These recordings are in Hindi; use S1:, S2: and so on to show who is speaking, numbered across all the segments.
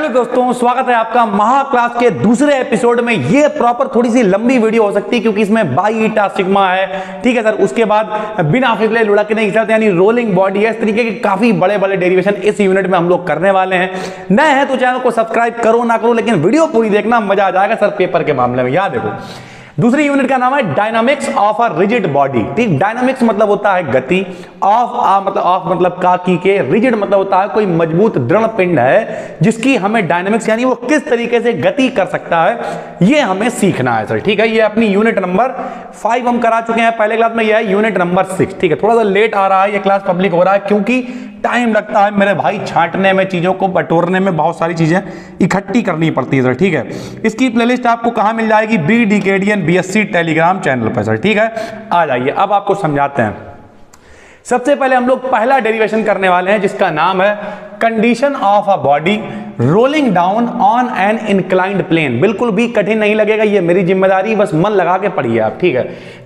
S1: हेलो दोस्तों, स्वागत है आपका महा क्लास के दूसरे एपिसोड में। ये प्रॉपर थोड़ी सी लंबी वीडियो हो सकती है क्योंकि इसमें बाई ईटा सिग्मा है, ठीक है सर। उसके बाद बिना फिसले लुढ़कने की शर्त यानी रोलिंग बॉडी है। इस तरीके के काफी बड़े बड़े डेरिवेशन इस यूनिट में हम लोग करने वाले हैं। नए हैं तो चैनल को सब्सक्राइब करो ना करो, लेकिन वीडियो पूरी देखना, मजा आ जाएगा सर पेपर के मामले में। याद देखो, दूसरी यूनिट का नाम है dynamics of a rigid body. ठीक, डायनामिक्स मतलब होता है गति, ऑफ मतलब का की के, रिजिड मतलब होता है कोई मजबूत दृढ़ पिंड है जिसकी हमें डायनामिक्स यानी वो किस तरीके से गति कर सकता है, ये हमें सीखना है सर। ठीक है, ये अपनी यूनिट नंबर 5 हम करा चुके हैं पहले क्लास में, ये है यूनिट नंबर 6। ठीक है, थोड़ा सा लेट आ रहा है, ये क्लास पब्लिक हो रहा है क्योंकि टाइम लगता है मेरे भाई छांटने में, चीजों को बटोरने में, बहुत सारी चीजें इकट्ठी करनी पड़ती है सर। ठीक है, इसकी प्लेलिस्ट आपको कहां मिल जाएगी? बी डीकेडियन बीएससी टेलीग्राम चैनल पर सर। ठीक है, आ जाइए, अब आपको समझाते हैं। सबसे पहले हम लोग पहला डेरिवेशन करने वाले हैं जिसका नाम है condition of a body rolling down on an inclined plane. बिल्कुल भी कठिन नहीं लगेगा, ये मेरी जिम्मेदारी, बस मन लगा के पढ़िए आप। ठीक है,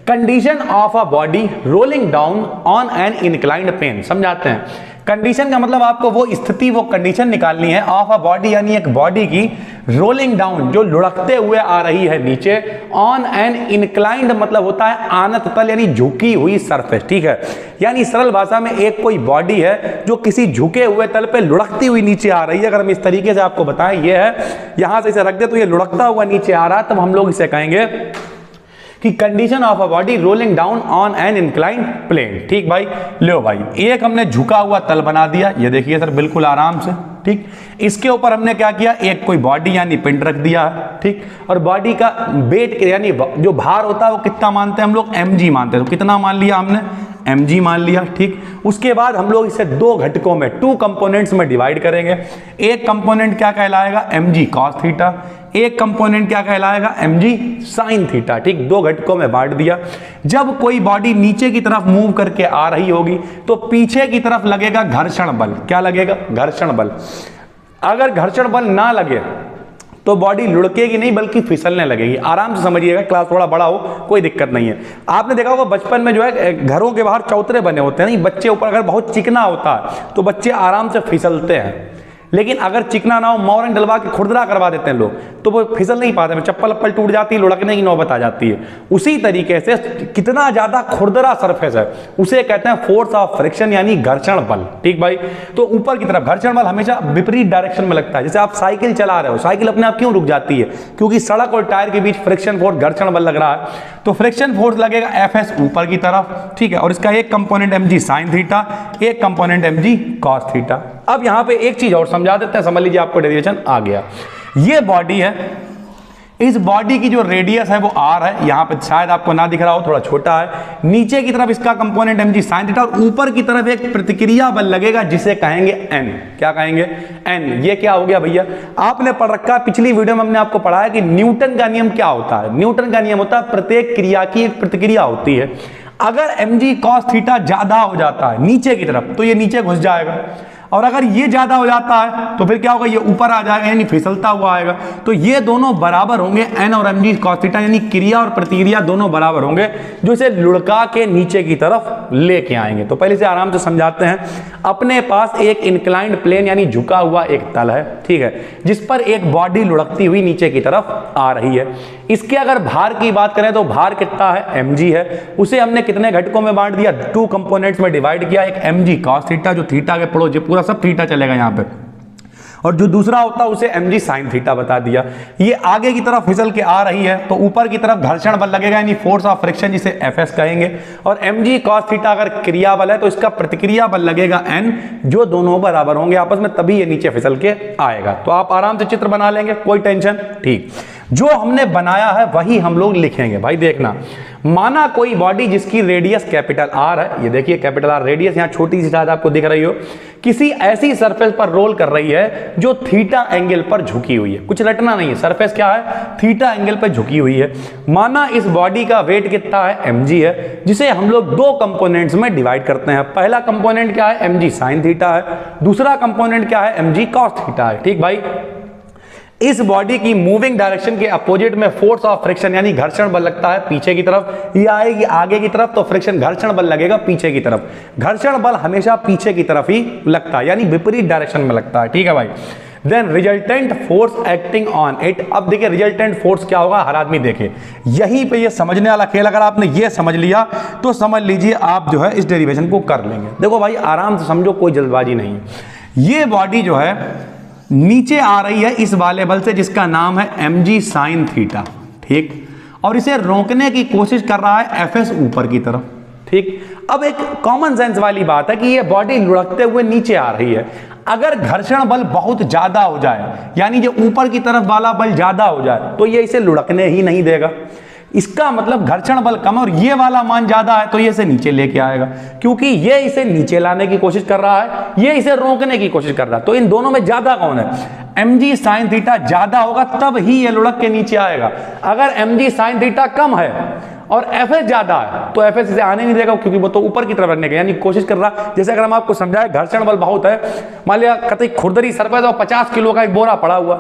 S1: condition of a body rolling down on an inclined plane. समझाते हैं। कंडीशन का मतलब आपको वो स्थिति, वो कंडीशन निकालनी है ऑफ अ बॉडी यानी एक बॉडी की, रोलिंग डाउन जो लुढ़कते हुए आ रही है नीचे, ऑन एन इंक्लाइंड मतलब होता है आनत तल यानी झुकी हुई सरफेस। ठीक है, यानी सरल भाषा में एक कोई बॉडी है जो किसी झुके हुए तल पे लुढ़कती हुई नीचे आ रही है। अगर हम इस तरीके से आपको बताएं, ये है, यहां से इसे रख दे तो ये लुढ़कता हुआ नीचे आ रहा है, तब हम लोग इसे कहेंगे कि condition of a body rolling down on an inclined plane. ठीक भाई, लो भाई, एक हमने झुका हुआ तल बना दिया, ये देखिए सर बिल्कुल आराम से। ठीक, इसके ऊपर हमने क्या किया, एक कोई बॉडी यानी पिंड रख दिया। ठीक, और बॉडी का वेट यानी जो भार होता है वो कितना मानते हैं हम लोग? mg मानते हैं। तो कितना मान लिया हमने? mg मान लिया। ठीक, उसके बाद हम लोग इसे दो घटकों में, 2 कंपोनेंट्स में डिवाइड करेंगे। एक कंपोनेंट क्या कहलाएगा? mg cos theta. एक कंपोनेंट क्या कहलाएगा? mg sin theta. ठीक, 2 घटकों में बांट दिया। जब कोई बॉडी नीचे की तरफ मूव करके आ रही होगी तो पीछे की तरफ लगेगा घर्षण बल। क्या लगेगा? घर्षण बल। अगर घर्षण बल ना लगे तो बॉडी लुढ़केगी नहीं बल्कि फिसलने लगेगी। आराम से समझिएगा, क्लास थोड़ा बड़ा हो कोई दिक्कत नहीं है। आपने देखा होगा बचपन में जो है घरों के बाहर चौतरे बने होते हैं, नहीं, बच्चे ऊपर अगर बहुत चिकना होता है तो बच्चे आराम से फिसलते हैं, लेकिन अगर चिकना ना हो, मोरंग डलवा के खुरदरा करवा देते हैं लोग, तो वो फिसल नहीं पाते, चप्पल अप्पल टूट जाती है, लुढ़कने की नौबत आ जाती है। उसी तरीके से कितना ज्यादा खुरदरा सरफेस है उसे कहते हैं फोर्स ऑफ फ्रिक्शन यानी घर्षण बल। ठीक भाई, तो ऊपर की तरफ घर्षण बल हमेशा विपरीत डायरेक्शन में लगता है। जैसे आप साइकिल चला रहे हो, साइकिल अपने आप क्यों रुक जाती है? क्योंकि सड़क और टायर के बीच फ्रिक्शन फोर्स, घर्षण बल लग रहा है, तो फ्रिक्शन फोर्स लगेगा Fs ऊपर की तरफ। ठीक है, और इसका एक कंपोनेंट mg sin थीटा, एक कंपोनेंट mg cos थीटा। अब यहां पे एक चीज और समझा देते हैं, समझ लीजिए आपको डेरिवेशन आ गया। ये बॉडी है, इस बॉडी की जो रेडियस है वो r है, यहां पे शायद आपको ना दिख रहा हो, थोड़ा छोटा है। नीचे की तरफ इसका कंपोनेंट mg sin थीटा और ऊपर की तरफ एक प्रतिक्रिया बल लगेगा जिसे कहेंगे n। क्या कहेंगे? n। ये क्या हो गया भैया? आपने पढ़ रखा है, पिछली वीडियो में हमने आपको पढ़ाया कि न्यूटन का नियम क्या होता है। न्यूटन का नियम होता है प्रत्येक क्रिया की एक प्रतिक्रिया होती है। अगर mg cos थीटा ज्यादा हो जाता है नीचे की तरफ तो ये नीचे घुस जाएगा, और अगर ये ज्यादा हो जाता है तो फिर क्या होगा? ये ऊपर आ जाएगा यानी फिसलता हुआ आएगा। तो ये दोनों बराबर होंगे, n और mg cos थीटा, यानी क्रिया और प्रतिक्रिया दोनों बराबर होंगे जो इसे लुढ़का के नीचे की तरफ लेके आएंगे। तो पहले से आराम से समझाते हैं। अपने पास एक इंक्लाइंड प्लेन यानी झुका हुआ एक तल है, ठीक है, जिस पर एक बॉडी लुढ़कती हुई नीचे की तरफ आ रही है। इसके अगर भार की बात करें तो भार कितना है? mg है। उसे हमने कितने घटकों में बांट दिया? 2 कंपोनेंट्स में डिवाइड किया। एक mg cos थीटा जो थीटा के पड़ोस, पूरा सब थीटा चलेगा यहाँ पे, और जो दूसरा होता है उसे mg sin थीटा बता दिया। ये आगे की तरफ फिसल के आ रही है तो ऊपर की तरफ घर्षण बल लगेगा यानी फोर्स ऑफ फ्रिक्शन, जिसे Fs कहेंगे। और mg cos थीटा अगर क्रिया बल है तो इसका प्रतिक्रिया बल लगेगा n, जो दोनों बराबर होंगे आपस में, तभी ये नीचे फिसल के आएगा। तो आप आराम से चित्र बना लेंगे, कोई टेंशन। ठीक, जो हमने बनाया है वही हम लोग लिखेंगे। भाई देखना, माना कोई बॉडी जिसकी रेडियस कैपिटल R है, ये देखिए कैपिटल R रेडियस, यहाँ छोटी सी शायद आपको दिख रही हो, किसी ऐसी सरफेस पर रोल कर रही है जो थीटा एंगल पर झुकी हुई है। कुछ रटना नहीं है, सरफेस क्या है? थीटा एंगल पर झुकी हुई है। माना इस बॉडी का वेट कितना है? mg है, जिसे हम लोग 2 कंपोनेंट्स में डिवाइड करते हैं। पहला कंपोनेंट क्या है? mg sin थीटा है। दूसरा कंपोनेंट क्या है? mg cos थीटा है। ठीक भाई, इस बॉडी की मूविंग डायरेक्शन के अपोजिट में फोर्स ऑफ फ्रिक्शन यानी घर्षण बल लगता है पीछे की तरफ, ये आएगी आगे की तरफ तो फ्रिक्शन घर्षण बल लगेगा पीछे की तरफ। घर्षण बल हमेशा पीछे की तरफ ही लगता है यानी विपरीत डायरेक्शन में लगता है। ठीक है भाई, then resultant force acting on it. अब देखिए रिजल्टेंट फोर्स क्या होगा, हर आदमी देखे यहीं पे ये समझने वाला खेल, अगर आपने ये समझ लिया तो समझ लीजिए आप जो है इस डेरिवेशन को कर लेंगे। देखो भाई आराम से समझो, कोई जल्दबाजी नहीं है। ये बॉडी जो है नीचे आ रही है इस वाले बल से जिसका नाम है mg sin थीटा, ठीक, और इसे रोकने की कोशिश कर रहा है fs ऊपर की तरफ, ठीक। अब एक कॉमन सेंस वाली बात है कि ये बॉडी लुढ़कते हुए नीचे आ रही है। अगर घर्षण बल बहुत ज्यादा हो जाए, यानी जो ऊपर की तरफ वाला बल ज्यादा हो जाए, तो ये इसे लुढ़कने ही नहीं देगा। इसका मतलब घर्षण बल कम और ये वाला मान ज्यादा है तो ये इसे नीचे लेके आएगा, क्योंकि ये इसे नीचे लाने की कोशिश कर रहा है, ये इसे रोकने की कोशिश कर रहा है। तो इन दोनों में ज्यादा कौन है? mg sin थीटा ज्यादा होगा तब ही ये लुढ़क के नीचे आएगा। अगर mg sin थीटा कम है और fs ज्यादा है तो fs इसे आने नहीं देगा, क्योंकि वो तो ऊपर की तरफ रखने का यानी कोशिश कर रहा। जैसे अगर हम आपको समझाएं घर्षण बल बहुत है, मान लिया कतई खुरदरी सर पे तो 50 किलो का एक बोरा पड़ा हुआ,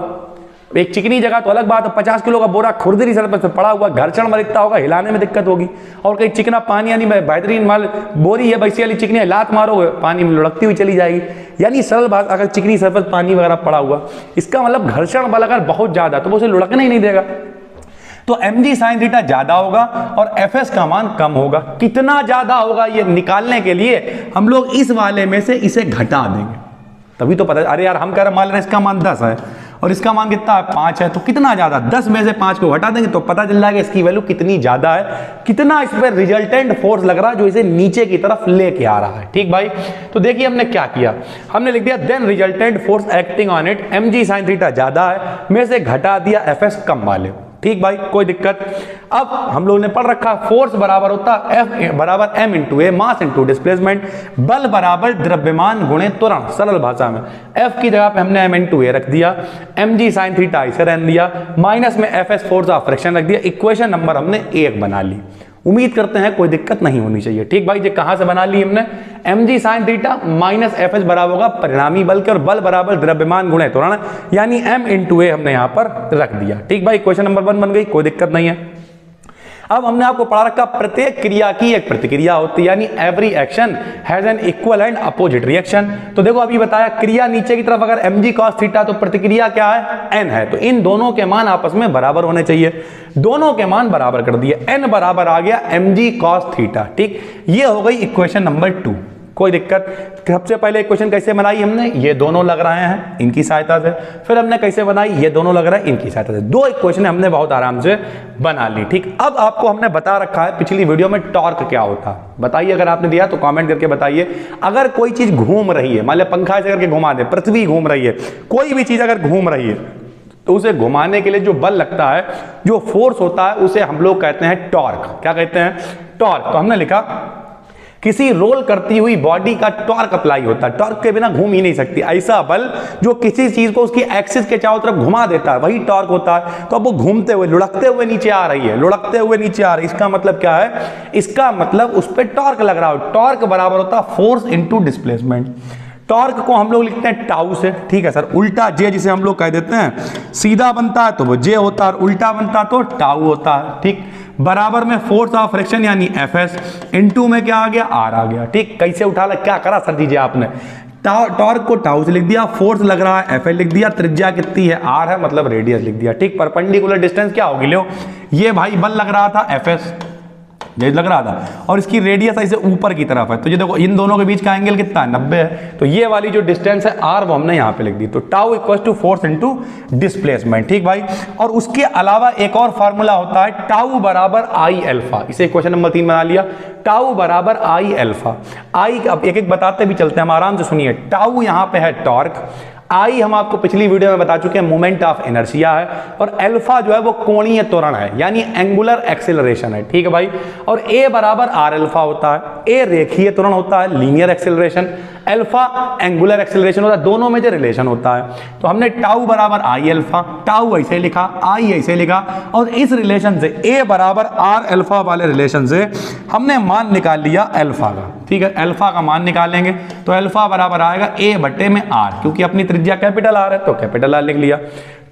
S1: एक चिकनी जगह तो अलग बात है, 50 किलो का बोरा खुरदरी सर पे पड़ा हुआ, घर्षण बल इतना होगा हिलाने में दिक्कत होगी। और कहीं चिकना पानी यानी बेहतरीन माल बोरी है वैसी वाली चिकनी, लात मारोगे पानी में लुढ़कती हुई चली जाएगी। यानी सरल बात, अगर चिकनी सर पर पानी वगैरह पड़ा हुआ, इसका मतलब घर्षण बल अगर बहुत ज्यादा तो वो उसे लुढ़कने ही नहीं देगा। तो mg sin थीटा ज्यादा होगा और fs का मान कम होगा। कितना ज्यादा होगा ये निकालने के लिए हम लोग इस वाले में से इसे घटा देंगे, तभी तो पता। अरे यार हम कह रहे मान रहे इसका मान 10 है और इसका मान कितना है 5 है, तो कितना ज्यादा, 10 में से 5 को घटा देंगे तो पता चल जाएगा इसकी वैल्यू कितनी ज्यादा है, कितना इस पर रिजल्टेंट फोर्स लग रहा है जो इसे नीचे की तरफ लेके आ रहा है। ठीक भाई, तो देखिए हमने क्या किया, हमने लिख दिया then resultant force acting on it mg sin theta ज्यादा है, में से घटा दिया fs कम वाले। ठीक भाई, कोई दिक्कत। अब हम लोगों ने पढ़ रखा फोर्स बराबर होता F बराबर m इंटू ए, मास इंटू डिस्प्लेसमेंट, बल बराबर द्रव्यमान गुणे त्वरण। सरल भाषा में F की जगह पे हमने m इंटू ए रख दिया, mg sin थीटा इसे रहने दिया, माइनस में Fs फोर्स ऑफ फ्रिक्शन रख दिया। इक्वेशन नंबर हमने 1 बना ली। उम्मीद करते हैं कोई दिक्कत नहीं होनी चाहिए। ठीक भाई, ये कहां से बना ली हमने, mg sin theta minus fs बराबर होगा परिणामी बल के, और बल बराबर द्रव्यमान गुणे त्वरण, यानी m इंटू ए हमने यहां पर रख दिया। ठीक भाई, क्वेश्चन नंबर 1 बन गई, कोई दिक्कत नहीं है। अब हमने आपको पढ़ा रखा प्रत्येक क्रिया की एक प्रतिक्रिया होती है, यानी every action has an equal and opposite reaction. तो देखो अभी बताया क्रिया नीचे की तरफ अगर mg cos थीटा तो प्रतिक्रिया क्या है n है, तो इन दोनों के मान आपस में बराबर होने चाहिए। दोनों के मान बराबर कर दिए, n बराबर आ गया mg cos थीटा। ठीक, ये हो गई इक्वेशन नंबर 2, कोई दिक्कत। सबसे पहले इक्वेशन कैसे बनाई हमने, ये दोनों लग रहे हैं इनकी सहायता से, फिर हमने कैसे बनाई, ये दोनों लग रहे हैं इनकी सहायता से। 2 इक्वेशन हमने बहुत आराम से बना ली। ठीक, अब आपको हमने बता रखा है पिछली वीडियो में टॉर्क क्या होता है, बताइए अगर आपने दिया तो कमेंट करके बताइए। अगर कोई चीज घूम रही है, मान लिया पंखा ऐसे करके घुमा दे, पृथ्वी घूम रही है, कोई भी चीज अगर घूम रही है तो उसे घुमाने के लिए जो बल लगता है, जो फोर्स होता है, उसे हम लोग कहते हैं टॉर्क। क्या कहते हैं, टॉर्क। तो हमने लिखा किसी रोल करती हुई बॉडी का टॉर्क अप्लाई होता है, टॉर्क के बिना घूम ही नहीं सकती। ऐसा बल जो किसी चीज को उसकी एक्सिस के चारों तरफ घुमा देता है वही टॉर्क होता है। तो अब वो घूमते हुए लुढ़कते हुए नीचे आ रही है, लुढ़कते हुए नीचे आ रही है, इसका मतलब क्या है, इसका मतलब उस पर टॉर्क लग रहा है। टॉर्क बराबर होता है फोर्स इंटू डिस्प्लेसमेंट। टॉर्क को हम लोग लिखते हैं टाउ से। ठीक है सर, उल्टा जे जिसे हम लोग कह देते हैं, सीधा बनता है तो वो जे होता है, उल्टा बनता तो टाउ होता है। ठीक, बराबर में फोर्स ऑफ फ्रिक्शन यानी Fs, इनटू में क्या आ गया, R आ गया। ठीक, कैसे उठा ला, क्या करा सर दीजिए आपने, टॉर्क को टाउ से लिख दिया, फोर्स लग रहा है Fl लिख दिया, त्रिज्या कितनी है R है, मतलब रेडियस लिख दिया। ठीक, परपेंडिकुलर डिस्टेंस क्या होगी, लो ये भाई बल लग रहा था Fs, ये लग रहा था, और इसकी रेडियस ऐसे ऊपर की तरफ है, तो ये देखो इन दोनों के बीच का एंगल कितना है, 90 है। तो ये वाली जो डिस्टेंस है R वो हमने यहाँ पे लिख दी। तो tau equal to force into displacement. ठीक भाई, और उसके अलावा एक और फार्मूला होता है टाउ बराबर आई अल्फा, इसे क्वेश्चन नंबर 3 बना लिया, टाउ बराबर आई अल्फा। आई अब एक एक बताते भी चलते हैं हम, आराम से सुनिए। टाउ यहाँ पे है टॉर्क, आई हम आपको पिछली वीडियो में बता चुके हैं मोमेंट ऑफ इनर्शिया है, और अल्फा जो है वो कोणीय त्वरण है यानी एंगुलर एक्सेलरेशन है। ठीक है भाई, और ए बराबर आर अल्फा होता है, ए रेखीय त्वरण होता है linear acceleration, alpha angular acceleration होता है, दोनों में जो रिलेशन होता है। तो हमने टाउ बराबर आई अल्फा, टाउ ऐसे लिखा, आई ऐसे लिखा, और इस रिलेशन से ए बराबर आर अल्फा वाले रिलेशन से हमने मान निकाल लिया अल्फा का। ठीक है, अल्फा का मान निकालेंगे तो अल्फा बराबर आएगा ए बटे में आर, क्योंकि अपनी त्रिज्या कैपिटल आर है तो कैपिटल आर लिख लिया।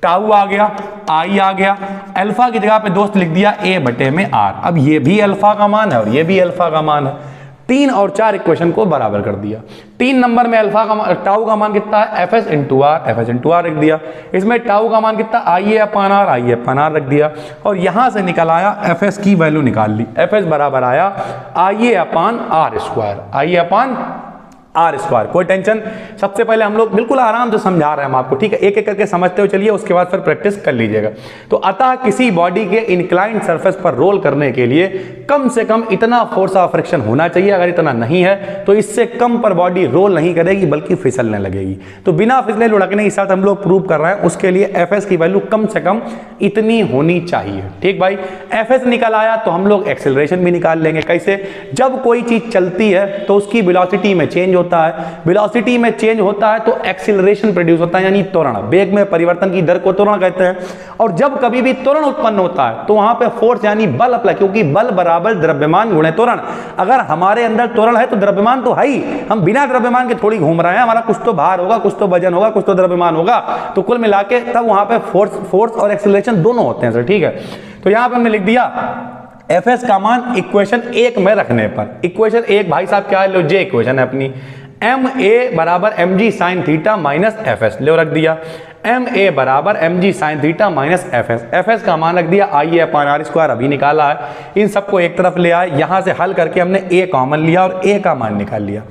S1: टाउ आ गया, आई आ गया, अल्फा की जगह पे दोस्त लिख दिया ए बटे में आर। अब ये भी अल्फा का मान है और ये भी अल्फा का मान है, 3 और 4 इक्वेशन को बराबर कर दिया। 3 नंबर में अल्फा का टाउ का मान कितना है, एफ एस इंटू आर रख दिया। इसमें टाउ का मान कितना, आई ए अपन आर रख दिया। और यहां से निकल आया एफ एस की वैल्यू निकाल ली, एफ एस बराबर आया आई ए अपन आर स्क्वायर। कोई टेंशन। सबसे पहले हम लोग बिल्कुल आराम से समझा रहे हैं हम आपको, ठीक है, एक एक करके समझते हुए चलिए, उसके बाद फिर प्रैक्टिस कर लीजिएगा। तो अतः किसी बॉडी के इंक्लाइंड सरफेस पर रोल करने के लिए कम से कम इतना फोर्स ऑफ फ्रिक्शन होना चाहिए। अगर इतना नहीं है तो इससे कम पर बॉडी रोल नहीं करेगी बल्कि फिसलने लगेगी। तो बिना फिसले लुढ़कने के साथ हम लोग प्रूव कर रहे हैं, उसके लिए एफ एस की वैल्यू कम से कम इतनी होनी चाहिए। ठीक भाई, एफ एस निकल आया तो हम लोग एक्सेलरेशन भी निकाल लेंगे। कैसे, जब कोई चीज चलती है तो उसकी वेलोसिटी में चेंज होता है, वेलोसिटी में चेंज होता है तो एक्सीलरेशन प्रोड्यूस होता है, यानी त्वरण, वेग में परिवर्तन की दर को त्वरण कहते हैं। और जब कभी भी त्वरण उत्पन्न होता है तो वहां पे फोर्स यानी बल अप्लाई, क्योंकि बल बराबर द्रव्यमान गुणे त्वरण। अगर हमारे अंदर त्वरण है तो द्रव्यमान तो है ही, हम बिना द्रव्यमान के थोड़ी घूम रहे हैं, हमारा कुछ तो भार होगा, कुछ तो वजन होगा, कुछ तो द्रव्यमान होगा, तो कुल मिला के तब वहां पे फोर्स और एक्सीलरेशन दोनों होते हैं सर। ठीक है, तो यहां पे हमने लिख दिया एफ एस का मान इक्वेशन 1 में रखने पर। इक्वेशन 1 भाई साहब क्या है, लो जे इक्वेशन है अपनी, एम ए बराबर M G sine theta minus F S, ले रख दिया एम ए बराबर M G sine theta minus F S. F S का मान रख दिया आई ए अपन आर स्क्वायर, अभी निकाला है। इन सबको एक तरफ ले आए, यहां से हल करके हमने ए कॉमन लिया और ए का मान निकाल लिया।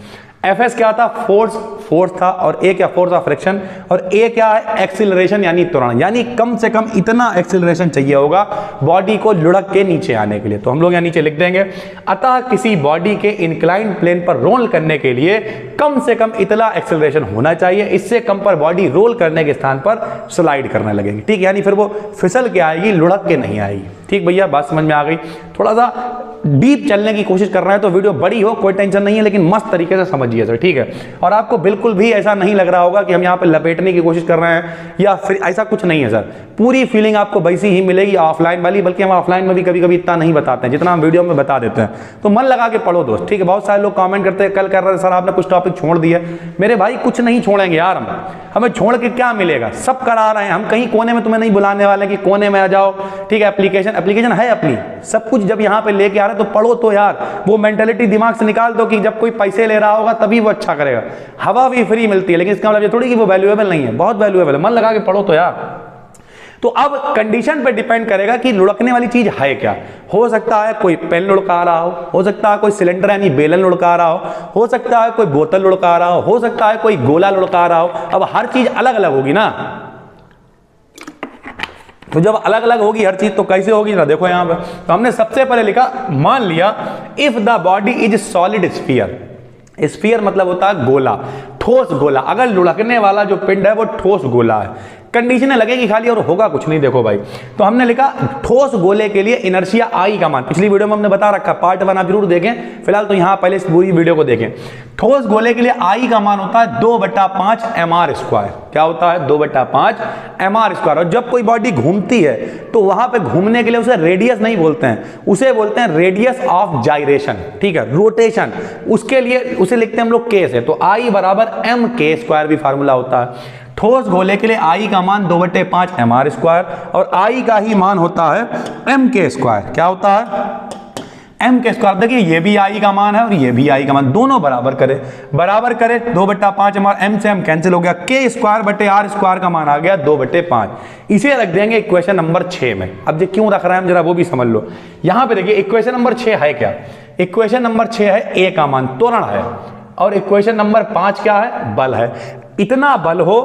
S1: एफ एस क्या था, फोर्स था, और ए क्या, फोर्स ऑफ फ्रिक्शन, और ए क्या है, एक्सीलरेशन यानी त्वरण, यानी कम से कम इतना एक्सीलरेशन चाहिए होगा बॉडी को लुढ़क के नीचे आने के लिए। तो हम लोग यहाँ नीचे लिख देंगे, अतः किसी बॉडी के इंक्लाइंड प्लेन पर रोल करने के लिए कम से कम इतना एक्सीलरेशन होना चाहिए, इससे कम पर बॉडी रोल करने के स्थान पर स्लाइड करने लगेगी। ठीक, यानी फिर वो फिसल के आएगी, लुढ़क के नहीं आएगी। ठीक भैया, बात समझ में आ गई। थोड़ा सा डीप चलने की कोशिश कर रहे हैं तो वीडियो बड़ी हो कोई टेंशन नहीं है, लेकिन मस्त तरीके से समझिए सर। ठीक है, और आपको बिल्कुल भी ऐसा नहीं लग रहा होगा कि हम यहाँ पे लपेटने की कोशिश कर रहे हैं या फिर ऐसा कुछ नहीं है सर। पूरी फीलिंग आपको वैसी ही मिलेगी ऑफलाइन वाली, बल्कि हम ऑफलाइन में भी कभी कभी इतना नहीं बताते हैं जितना हम वीडियो में बता देते हैं। तो मन लगा के पढ़ो दोस्त। ठीक है, बहुत सारे लोग कॉमेंट करते हैं, कल कर रहे हैं सर आपने कुछ टॉपिक छोड़ दिया। मेरे भाई कुछ नहीं छोड़ेंगे यार, हमें छोड़ के क्या मिलेगा, सब करा रहे हैं हम। कहीं कोने में तुम्हें नहीं बुलाने वाले कि कोने में आ जाओ। ठीक है, एप्लीकेशन है अपनी, सब कुछ जब यहाँ पे लेके आ रहे हैं तो पढ़ो तो यार। वो मेंटेलिटी दिमाग से निकाल दो कि जब कोई पैसे ले रहा होगा तभी वो अच्छा करेगा। हवा भी फ्री मिलती है, लेकिन इसका मतलब ये थोड़ी कि वो वैल्यूएबल नहीं है, बहुत वैल्यूएबल है। मन लगा के पढ़ो तो यार। तो अब कंडीशन पे डिपेंड करेगा कि लुढ़कने वाली चीज है क्या। हो सकता है कोई पेन लुढ़का रहा हो सकता है कोई सिलेंडर यानी बेलन लुढ़का रहा हो सकता है कोई बोतल लुढ़का रहा हो सकता है कोई गोला लुढ़का रहा हो। अब हर चीज अलग अलग होगी ना, तो जब अलग अलग होगी हर चीज तो कैसे होगी ना, देखो यहां पर। तो हमने सबसे पहले लिखा, मान लिया if the body is solid sphere. Sphere मतलब होता है गोला, ठोस गोला। अगर लुढ़कने वाला जो पिंड है वो ठोस गोला है, कंडीशनें लगेगी खाली और होगा कुछ नहीं। देखो भाई, तो हमने लिखा ठोस गोले के लिए इनर्शिया आई का मान, पिछली वीडियो में हमने बता रखा, पार्ट 1 आप जरूर देखें, फिलहाल तो यहां पहले इस पूरी वीडियो को देखें। ठोस गोले के लिए आई का मान होता है 2/5 mr स्क्वायर। क्या होता है, 2/5 mr स्क्वायर। और जब कोई बॉडी घूमती है तो वहां पे घूमने के लिए उसे रेडियस नहीं बोलते हैं, उसे बोलते हैं रेडियस ऑफ जाइरेशन। ठीक है, रोटेशन, उसके लिए उसे लिखते हैं हम लोग के से। तो आई बराबर एम के स्क्वायर भी फार्मूला होता है। ठोस गोले के लिए आई का मान 2/5 mr स्क्वायर और आई का ही मान होता है एम के स्क्वायर। क्या होता है, एम के स्क्वायर। देखिए ये भी आई का मान है और ये भी आई का मान, दोनों बराबर करे 2/5 mr, एम से एम कैंसिल हो गया, के स्क्वायर बटे आर स्क्वायर का मान आ गया 2/5। इसे रख देंगे इक्वेशन नंबर 6 में। अब ये क्यों रख रहे हैं हम जरा वो भी समझ लो। यहां पे देखिए इक्वेशन नंबर 6 है क्या, इक्वेशन नंबर 6 है ए का मान त्वरण है, और इक्वेशन नंबर 5 क्या है, बल है। इतना बल हो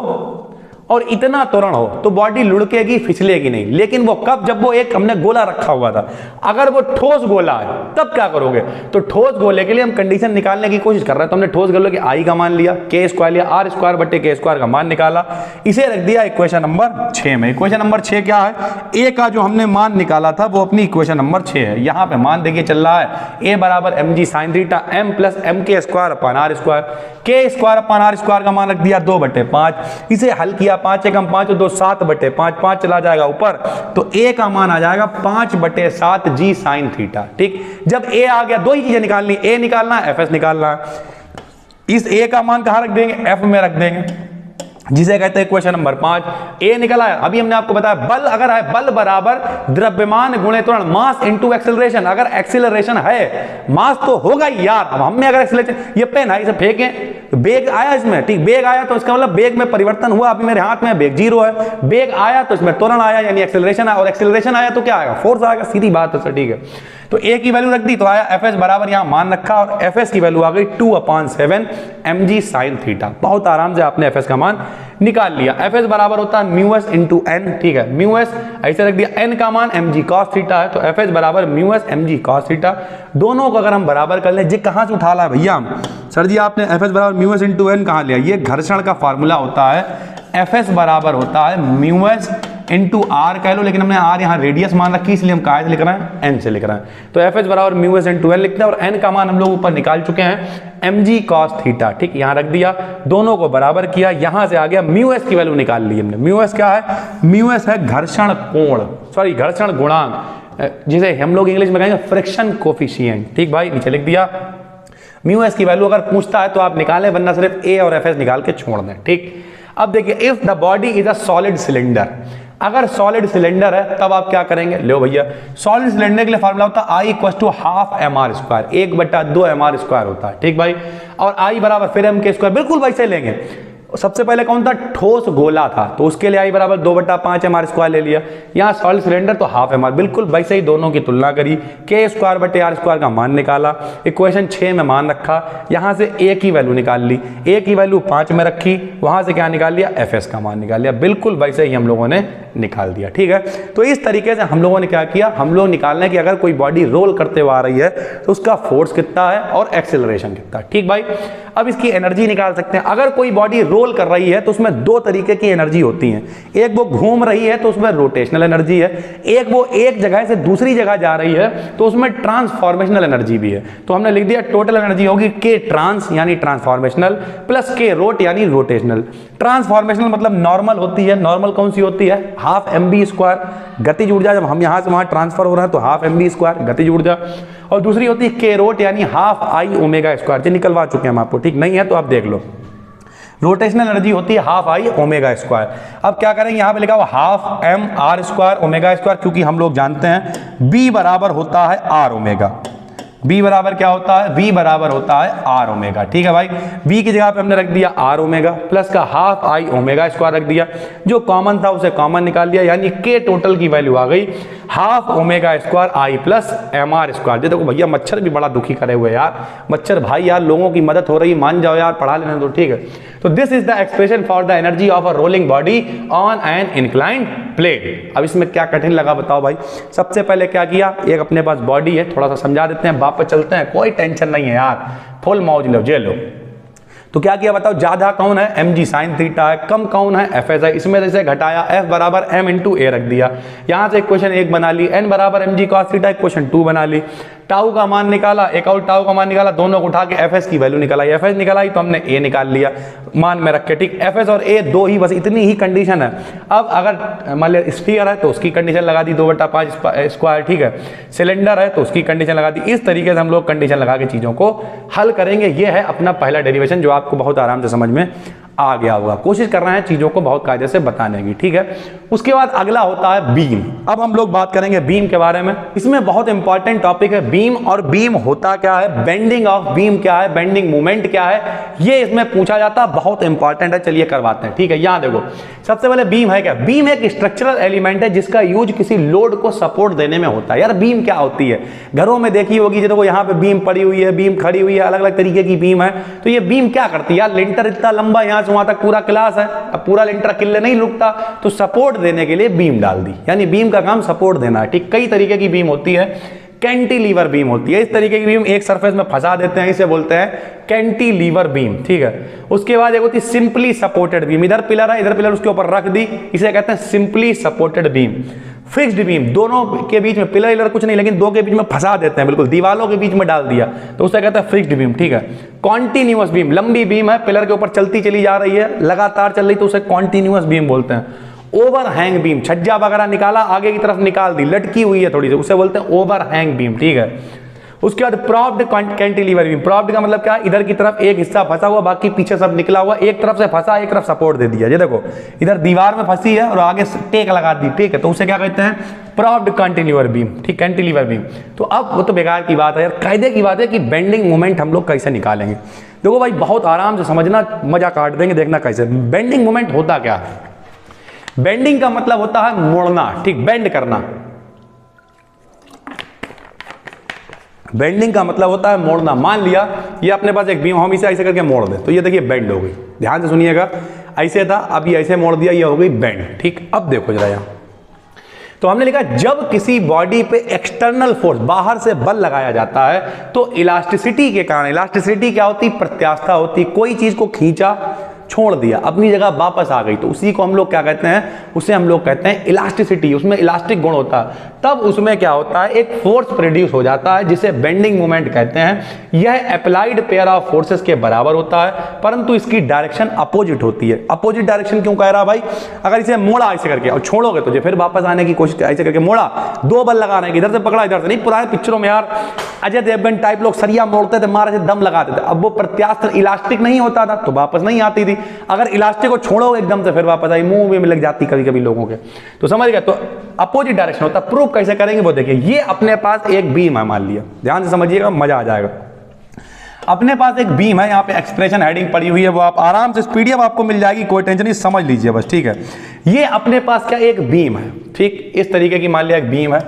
S1: और इतना त्वरण हो तो बॉडी लुढ़केगी, फिसलेगी नहीं। लेकिन वो कब, जब वो एक हमने गोला रखा हुआ था। अगर वो ठोस गोला है तब क्या करोगे, तो ठोस गोले के लिए हम कंडीशन निकालने की कोशिश कर रहे हैं। तो हमने ठोस गोले के आई का मान लिया, के स्क्वायर लिया, आर स्क्वायर बटे के स्क्वायर का मान निकाला, इसे रख दिया इक्वेशन नंबर 6 में। इक्वेशन नंबर 6 क्या है, ए का जो हमने मान निकाला था वो अपनी इक्वेशन नंबर 6 है। यहां पे मान देखिए चल रहा है, ए बराबर M G sine theta M plus M K square upon R square, K square upon R square का मान रख दिया 2/5। इसे हल किया, 5 एकम 5 2 7/5, 5 चला जाएगा ऊपर, तो ए का मान आ जाएगा 5/7 जी साइन थीटा। ठीक, जब ए आ गया दो ही चीजें निकालनी, ए निकालना है, एफ एस निकालना है। इस ए का मान कहां रख देंगे, एफ में रख देंगे। जिसे कहते हैं क्वेश्चन नंबर 5 ए निकला है। अभी हमने आपको बताया बल अगर है, बल बराबर द्रव्यमान गुणे त्वरण, मास इनटू एक्सेलरेशन। अगर एक्सेलरेशन है मास तो होगा ही यार। अब हम में अगर एक्सेलरेशन, ये पेन है इसे फेंकें तो बेग आया इसमें, ठीक, बेग आया तो इसका मतलब बेग में परिवर्तन हुआ। अभी मेरे हाथ में बेग 0 है, बेग आया तो इसमें त्वरण आया यानी एक्सेलरेशन आया, और एक्सेलरेशन आया तो क्या आएगा, फोर्स आएगा, सीधी बात है सर, ठीक है। तो ए की वैल्यू रख दी तो आया एफ एस बराबर यहां मान रखा और एफ एस की वैल्यू आ गई 2/7 mg sin थीटा। बहुत आराम से आपने एफ एस का मान निकाल लिया। एफ एस बराबर होता है म्यू एस इंटू एन, ठीक है, म्यू एस ऐसे रख दिया, एन का मान mg cos थीटा है तो एफ एस बराबर mu S mg cos theta. दोनों को अगर हम बराबर कर लें, जी कहां से उठा ला है भैया सर जी, आपने एफ एस बराबर म्यू एस इंटू एन कहां लिया, ये घर्षण का फार्मूला होता है, एफ एस बराबर होता है म्यू एस इंटू आर कह लो, लेकिन हमने आर यहाँ रेडियस मान रखी इसलिए हम कहा से लिख रहे हैं, एन से लिख रहे हैं। तो एफ एस बराबर म्यू एस इंटू एन लिखते हैं और एन का मान हम लोग ऊपर निकाल चुके हैं mg cos थीटा, ठीक, यहाँ रख दिया, दोनों को बराबर किया, यहां से आ गया म्यू एस की वैल्यू निकाल ली हमने। म्यू एस क्या है, म्यू एस है घर्षण कोण, सॉरी घर्षण गुणांक, जिसे हम लोग इंग्लिश में कहेंगे फ्रिक्शन कोफिशिएंट, ठीक भाई, नीचे लिख दिया। म्यू एस की वैल्यू अगर पूछता है तो आप निकालें, वरना सिर्फ ए और एफ एस निकाल के छोड़ दें, ठीक। अब देखिए, if the body is a solid cylinder, अगर सॉलिड सिलेंडर है तब आप क्या करेंगे, लो भैया सॉलिड सिलेंडर के लिए फार्मूला होता है I = ½ mr², 1/2 mr² होता है, ठीक भाई, और I बराबर फिर m के स्क्वायर, बिल्कुल वैसे लेंगे। सबसे पहले कौन था, ठोस गोला था, तो उसके लिए I बराबर 2/5 mr² ले लिया। यहाँ सॉलिड सिलेंडर तो ½ mr, बिल्कुल वैसे ही दोनों की तुलना करी, k²/r² का मान निकाला, इक्वेशन 6 में मान रखा, यहाँ से a की वैल्यू निकाल ली, a की वैल्यू 5 में रखी, वहां से क्या निकाल लिया, fs का मान निकाल लिया, बिल्कुल वैसे ही हम लोगों ने निकाल दिया, ठीक है। तो इस तरीके से हम लोगों ने क्या किया, हम लोग निकालने की अगर कोई बॉडी रोल करते हुए आ रही है तो उसका फोर्स कितना है और एक्सेलरेशन कितना है, ठीक भाई। अब इसकी एनर्जी निकाल सकते हैं। अगर कोई बॉडी रोल कर रही है तो उसमें दो तरीके की एनर्जी होती है, एक वो घूम रही है तो उसमें रोटेशनल एनर्जी है, एक वो एक जगह से दूसरी जगह जा रही है तो उसमें ट्रांसफॉर्मेशनल एनर्जी भी है। तो हमने लिख दिया टोटल एनर्जी होगी के ट्रांस यानी ट्रांसफॉर्मेशनल प्लस के रोट यानी रोटेशनल। ट्रांसफॉर्मेशनल मतलब नॉर्मल होती है, नॉर्मल कौन सी होती है, ½ mv², गतिज ऊर्जा, जब हम यहां से वहां ट्रांसफर हो रहा है तो ½ mv² गतिज ऊर्जा, और दूसरी होती है के रोट यानी ½ I ω², निकलवा चुके हैं हम आपको, ठीक, नहीं है तो आप देख लो। रोटेशनल एनर्जी होती है ½ I ω²। अब क्या करेंगे, यहां पे लिखा हुआ ½ mr² ω², क्योंकि हम लोग जानते हैं B बराबर होता है R ω, B बराबर क्या होता है, V बराबर होता है R ω, ठीक है भाई। V की जगह पे हमने रख दिया R ω प्लस का ½ I ω² रख दिया, जो कॉमन था उसे कॉमन निकाल दिया, यानी के टोटल की वैल्यू आ गई ½ ω² I प्लस mr²। देखो भैया मच्छर भी बड़ा दुखी करे हुए यार, मच्छर भाई यार, लोगों की मदद हो रही, मान जाओ यार, पढ़ा लेने दो, ठीक है। तो this is the expression for the energy of a rolling body on an inclined plane. अब इसमें क्या कठिन लगा बताओ भाई। सबसे पहले क्या किया, एक अपने पास बॉडी है, थोड़ा सा समझा देते हैं, वापस चलते हैं, कोई टेंशन नहीं है यार, फुल मौज लो, जे लो। तो क्या किया बताओ, ज्यादा कौन है, mg sin थीटा है, कम कौन है, fs है, इसमें से घटाया, f बराबर m इंटू a रख दिया, यहां से इक्वेशन 1 बना ली, n बराबर mg cos थीटा इक्वेशन 2 बना ली, टाउ का मान निकाला, एक और टाउ का मान निकाला, दोनों को उठा के fs की वैल्यू निकालाई, fs निकालाई तो हमने a निकाल लिया मान में रख के, ठीक, fs और a दो ही, बस इतनी ही कंडीशन है। अब अगर मान लिया स्फीयर है तो उसकी कंडीशन लगा दी 2/5², ठीक है, सिलेंडर है तो उसकी कंडीशन लगा दी। इस तरीके से हम लोग कंडीशन लगा के चीजों को हल करेंगे। ये है अपना पहला डेरिवेशन जो आपको बहुत आराम से समझ में आ गया होगा। कोशिश कर रहे हैं चीजों को बहुत कायदे से बताने की, ठीक है। उसके बाद अगला होता है बीम। अब हम लोग बात करेंगे बीम के बारे में। इसमें बहुत इंपॉर्टेंट टॉपिक है बीम, और बीम होता क्या है, बेंडिंग ऑफ बीम क्या है, बेंडिंग मूवमेंट क्या है, ये इसमें पूछा जाता है, बहुत इंपॉर्टेंट है। चलिए करवाते हैं, ठीक है। यहां देखो, सबसे पहले बीम है क्या, बीम एक स्ट्रक्चरल एलिमेंट है जिसका यूज किसी लोड को सपोर्ट देने में होता है। यार बीम क्या होती है, घरों में देखी होगी, देखो यहाँ पे बीम पड़ी हुई है, बीम खड़ी हुई है, अलग अलग तरीके की बीम है। तो ये बीम क्या करती है यार, लिंटर इतना लंबा यहां से वहां तक पूरा क्लास है, अब पूरा लिंटर किले नहीं रुकता, तो सपोर्ट देने के लिए बीम डाल दी, यानी बीम का काम सपोर्ट देना है, ठीक। कई तरीके की बीम होती है, कैंटिलीवर बीम होती है, इस तरीके की बीम एक सरफेस में फंसा देते हैं, इसे बोलते हैं कैंटिलीवर बीम, ठीक है। उसके बाद एक होती है सिंपली सपोर्टेड बीम, इधर पिलर है, इधर पिलर उसके ऊपर रख दी, इसे कहते हैं simply supported beam. Fixed beam, दोनों के बीच में पिलर इलर कुछ नहीं, लेकिन दो के बीच में फंसा देते हैं, बिल्कुल दीवालों के बीच में डाल दिया, तो उसे कहते हैं फिक्स्ड बीम, ठीक है। कॉन्टिन्यूअस बीम, लंबी बीम है, पिलर के ऊपर चलती चली जा रही है, लगातार चल रही, तो उसे कॉन्टिन्यूअस बीम बोलते हैं। ओवरहैंग बीम, छज्जा वगैरह निकाला, आगे की तरफ निकाल दी, लटकी हुई है थोड़ी सी, उसे बोलते हैं ओवरहैंग बीम, ठीक है। उसके बाद प्रॉप्ड कैंटिलीवर बीम। प्रॉप्ड का मतलब क्या है, इधर की तरफ एक हिस्सा फंसा हुआ, बाकी पीछे सब निकला हुआ, एक तरफ से फंसा, एक तरफ सपोर्ट दे दिया। ये देखो इधर दीवार में फंसी है और आगे टेक लगा दी, ठीक है, तो उसे क्या कहते हैं, प्रॉप्ड कैंटिलीवर बीम, ठीक, कैंटिलीवर बीम। तो अब वो तो बेकार की बात है यार, कायदे की बात है कि बेंडिंग मोमेंट हम लोग कैसे निकालेंगे। देखो भाई बहुत आराम से समझना, मजा काट देंगे, देखना कैसे। बेंडिंग मोमेंट होता क्या है, बेंडिंग का मतलब होता है मोड़ना, ठीक, बेंड करना। बेंडिंग का मतलब होता है मोड़ना। मान लिया ये अपने पास एक बीम, हम इसे ऐसे करके मोड़ दें तो ये देखिए बेंड हो गई। ध्यान से सुनिएगा, ऐसे था, अब ये ऐसे मोड़ दिया, ये हो गई बेंड, ठीक। अब देखो जरा यहाँ, तो हमने लिखा जब किसी बॉडी पे एक्सटर्नल फोर्स, बाहर से बल लगाया जाता है तो इलास्टिसिटी के कारण, इलास्टिसिटी क्या होती, प्रत्यास्था होती, कोई चीज को खींचा, छोड़ दिया, अपनी जगह वापस आ गई, तो उसी को हम लोग क्या कहते हैं, उसे हम लोग कहते हैं इलास्टिसिटी। उसमें इलास्टिक गुण होता है। तब उसमें क्या होता है, एक फोर्स प्रोड्यूस हो जाता है जिसे बेंडिंग मोमेंट कहते हैं। यह अप्लाइड पेयर ऑफ फोर्सेस के बराबर होता है, परंतु इसकी डायरेक्शन अपोजिट होती है। अपोजिट डायरेक्शन क्यों कह रहा भाई, अगर इसे मोड़ा ऐसे करके और छोड़ोगे तो फिर वापस आने की कोशिश, ऐसे करके मोड़ा, दो बल लगा रहे हैं, इधर से पकड़ा इधर से नहीं। पुराने पिक्चरों में यार अजय देवगन टाइप लोग सरिया मोड़ते थे, मारे से दम लगाते थे। अब वो प्रत्यास्थ इलास्टिक नहीं होता था तो वापस नहीं आती थी। अगर इलास्टिक को छोड़ो एकदम से फिर वापस आई, मुंह में लग जाती कभी कभी लोगों के, तो समझ गए। तो अपोजिट डायरेक्शन होता है। प्रूफ कैसे करेंगे वो देखिए, ये अपने पास एक बीम है, मान लिया, ध्यान से समझिएगा, मजा आ जाएगा। अपने पास एक बीम है, यहाँ पे एक्सप्रेशन हेडिंग पड़ी हुई है, वो आप आराम से, पीडीएफ आपको मिल जाएगी, कोई टेंशन नहीं, समझ लीजिए बस, ठीक है। ये अपने पास क्या एक बीम है, ठीक, इस तरीके की मान लिया एक बीम है,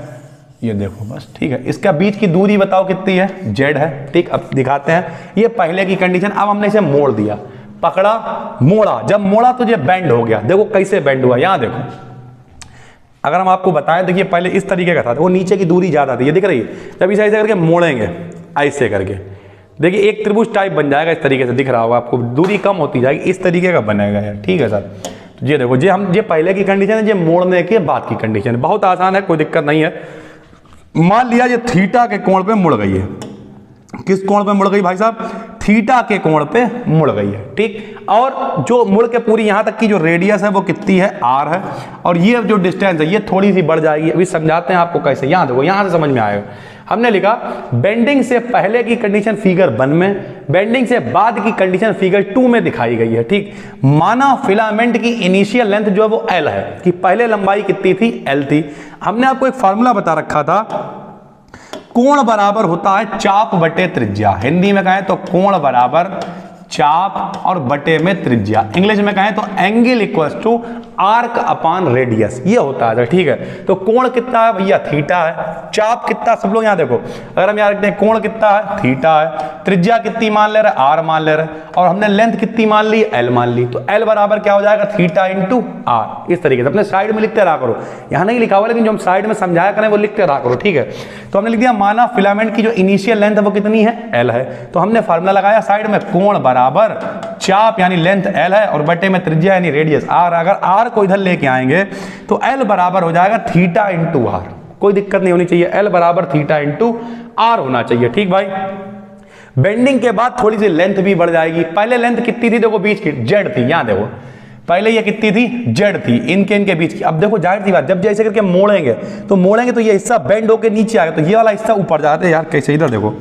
S1: ये देखो बस, ठीक है। इसका बीच की दूरी बताओ कितनी है, जेड है, ठीक। अब दिखाते हैं, ये पहले की कंडीशन। अब हमने इसे मोड़ दिया, पकड़ा, मोड़ा, जब मोड़ा तो ये बेंड हो गया। देखो कैसे बेंड हुआ, यहां देखो, अगर हम आपको बताएं, देखिए पहले इस तरीके का था, वो नीचे की दूरी ज्यादा थी, ये दिख रही है। जब इसे ऐसे करके मोड़ेंगे, ऐसे करके, देखिए एक त्रिभुज टाइप बन जाएगा, इस तरीके से दिख रहा होगा आपको, दूरी कम होती जाएगी, इस तरीके का बनेगा यार, ठीक है सर। ये देखो, ये पहले की कंडीशन है, ये मोड़ने के बाद की कंडीशन है, बहुत आसान है, कोई दिक्कत नहीं है। मान लिया ये थीटा के कोण पे मुड़ गई है, किस कोण पे मुड़ गई भाई साहब, थीटा के कोण पे मुड़ गई है, ठीक। और जो मुड़ के पूरी यहां तक की जो रेडियस है वो कितनी है, आर है, और ये जो डिस्टेंस है ये थोड़ी सी बढ़ जाएगी। अभी समझाते हैं आपको कैसे, यहां देखो, यहां से समझ में आएगा। हमने लिखा बेंडिंग से पहले की कंडीशन फिगर 1 में, बेंडिंग से बाद की कंडीशन फिगर 2 में दिखाई गई है, ठीक। माना फिलामेंट की इनिशियल लेंथ जो है वो एल है, कि पहले लंबाई कितनी थी, एल थी। हमने आपको एक फार्मूला बता रखा था, कोण बराबर होता है चाप बटे त्रिज्या। हिंदी में कहें तो कोण बराबर चाप और बटे में त्रिज्या, इंग्लिश में कहें तो angle equals to arc upon radius, ये होता है, ठीक है। तो कोण कितना है भैया, थीटा है। चाप कितना, सब लोग यहां देखो, अगर हम यहां रखते हैं कोण कितना है, थीटा है। त्रिज्या कितनी मान ले रहे, आर मान ले रहे, और हमने लेंथ कितनी मान ली, एल मान ली। तो एल बराबर क्या हो जाएगा, थीटा इंटू आर। इस तरीके से अपने साइड में लिखते रहा करो, यहां नहीं लिखा हुआ लेकिन जो हम साइड में समझाया करें वो लिखते रहा करो, ठीक है। तो हमने लिख दिया, माना फिलामेंट की जो इनिशियल लेंथ है वो कितनी है, एल है। तो हमने फार्मूला लगाया साइड में, कोण बराबर चाप यानी लेंथ एल है और बटे में त्रिज्या यानी रेडियस आर। अगर आर को इधर लेके आएंगे तो एल बराबर हो जाएगा थीटा इंटू आर, कोई दिक्कत नहीं होनी चाहिए, एल बराबर थीटा इंटू आर होना चाहिए, ठीक भाई। बेंडिंग के बाद थोड़ी सी लेंथ भी बढ़ जाएगी। पहले लेंथ कितनी थी, देखो बीच की जेड थी, यहां देखो पहले ये कितनी थी, जेड थी, इनके बीच की। अब देखो जाहिर सी बात, जब जैसे करके मोड़ेंगे तो ये हिस्सा बेंड होकर नीचे आएगा, तो ये वाला हिस्सा ऊपर जाता है यार, कैसे, इधर देखो,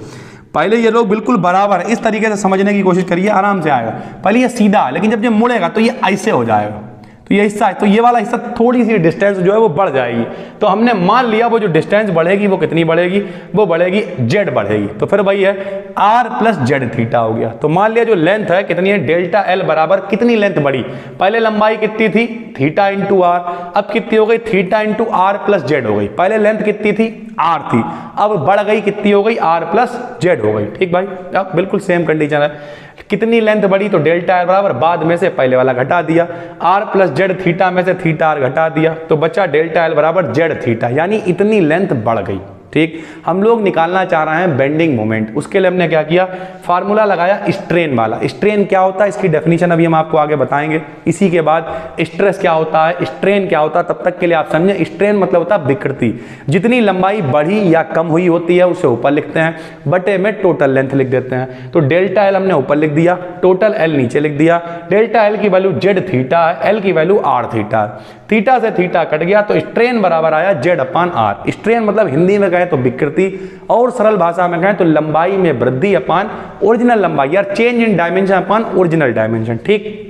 S1: पहले ये लोग बिल्कुल बराबर है, इस तरीके से समझने की कोशिश करिए, आराम से आएगा। पहले ये सीधा है, लेकिन जब ये मुड़ेगा तो ये ऐसे हो जाएगा, तो ये हिस्सा है, तो ये वाला हिस्सा थोड़ी सी डिस्टेंस जो है वो बढ़ जाएगी। तो हमने मान लिया वो जो डिस्टेंस बढ़ेगी वो कितनी बढ़ेगी, वो बढ़ेगी जेड बढ़ेगी। तो फिर वही है आर प्लस जेड थीटा हो गया। तो मान लिया जो लेंथ है कितनी है, डेल्टा एल बराबर कितनी लेंथ बढ़ी, पहले लंबाई कितनी थी, थीटा इंटू आर, अब कितनी हो गई, theta into R plus Z हो गई। पहले लेंथ कितनी थी, आर थी, अब बढ़ गई, कितनी हो गई, आर प्लस जेड हो गई, ठीक भाई। अब बिल्कुल सेम कंडीशन है, कितनी लेंथ बढ़ी, तो डेल्टा एल बराबर बाद में से पहले वाला घटा दिया, आर प्लस जेड थीटा में से थीटा आर घटा दिया, तो बचा डेल्टा एल बराबर जेड थीटा, यानी इतनी लेंथ बढ़ गई, ठीक। हम लोग निकालना चाह रहे हैं बेंडिंग मोमेंट, उसके लिए हमने क्या किया, फार्मूला लगाया स्ट्रेन वाला। स्ट्रेन क्या होता है, इसकी डेफिनेशन अभी हम आपको आगे बताएंगे। इसी के बाद स्ट्रेस क्या होता है, स्ट्रेन क्या होता है, तब तक के लिए आप समझे। स्ट्रेन मतलब होता है विकृति, जितनी लंबाई बढ़ी या कम हुई होती है उसे ऊपर लिखते हैं, बटे में टोटल लेंथ लिख देते हैं। तो डेल्टा एल हमने ऊपर लिख दिया, टोटल एल नीचे लिख दिया। डेल्टा एल की वैल्यू जेड थीटा है, एल की वैल्यू आर थीटा है। थीटा से थीटा कट गया तो स्ट्रेन बराबर आया Z/R। स्ट्रेन मतलब हिंदी में कहें तो विकृति और सरल भाषा में कहें तो लंबाई में वृद्धि अपान ओरिजिनल लंबाई, यार change in dimension upon original dimension. ठीक,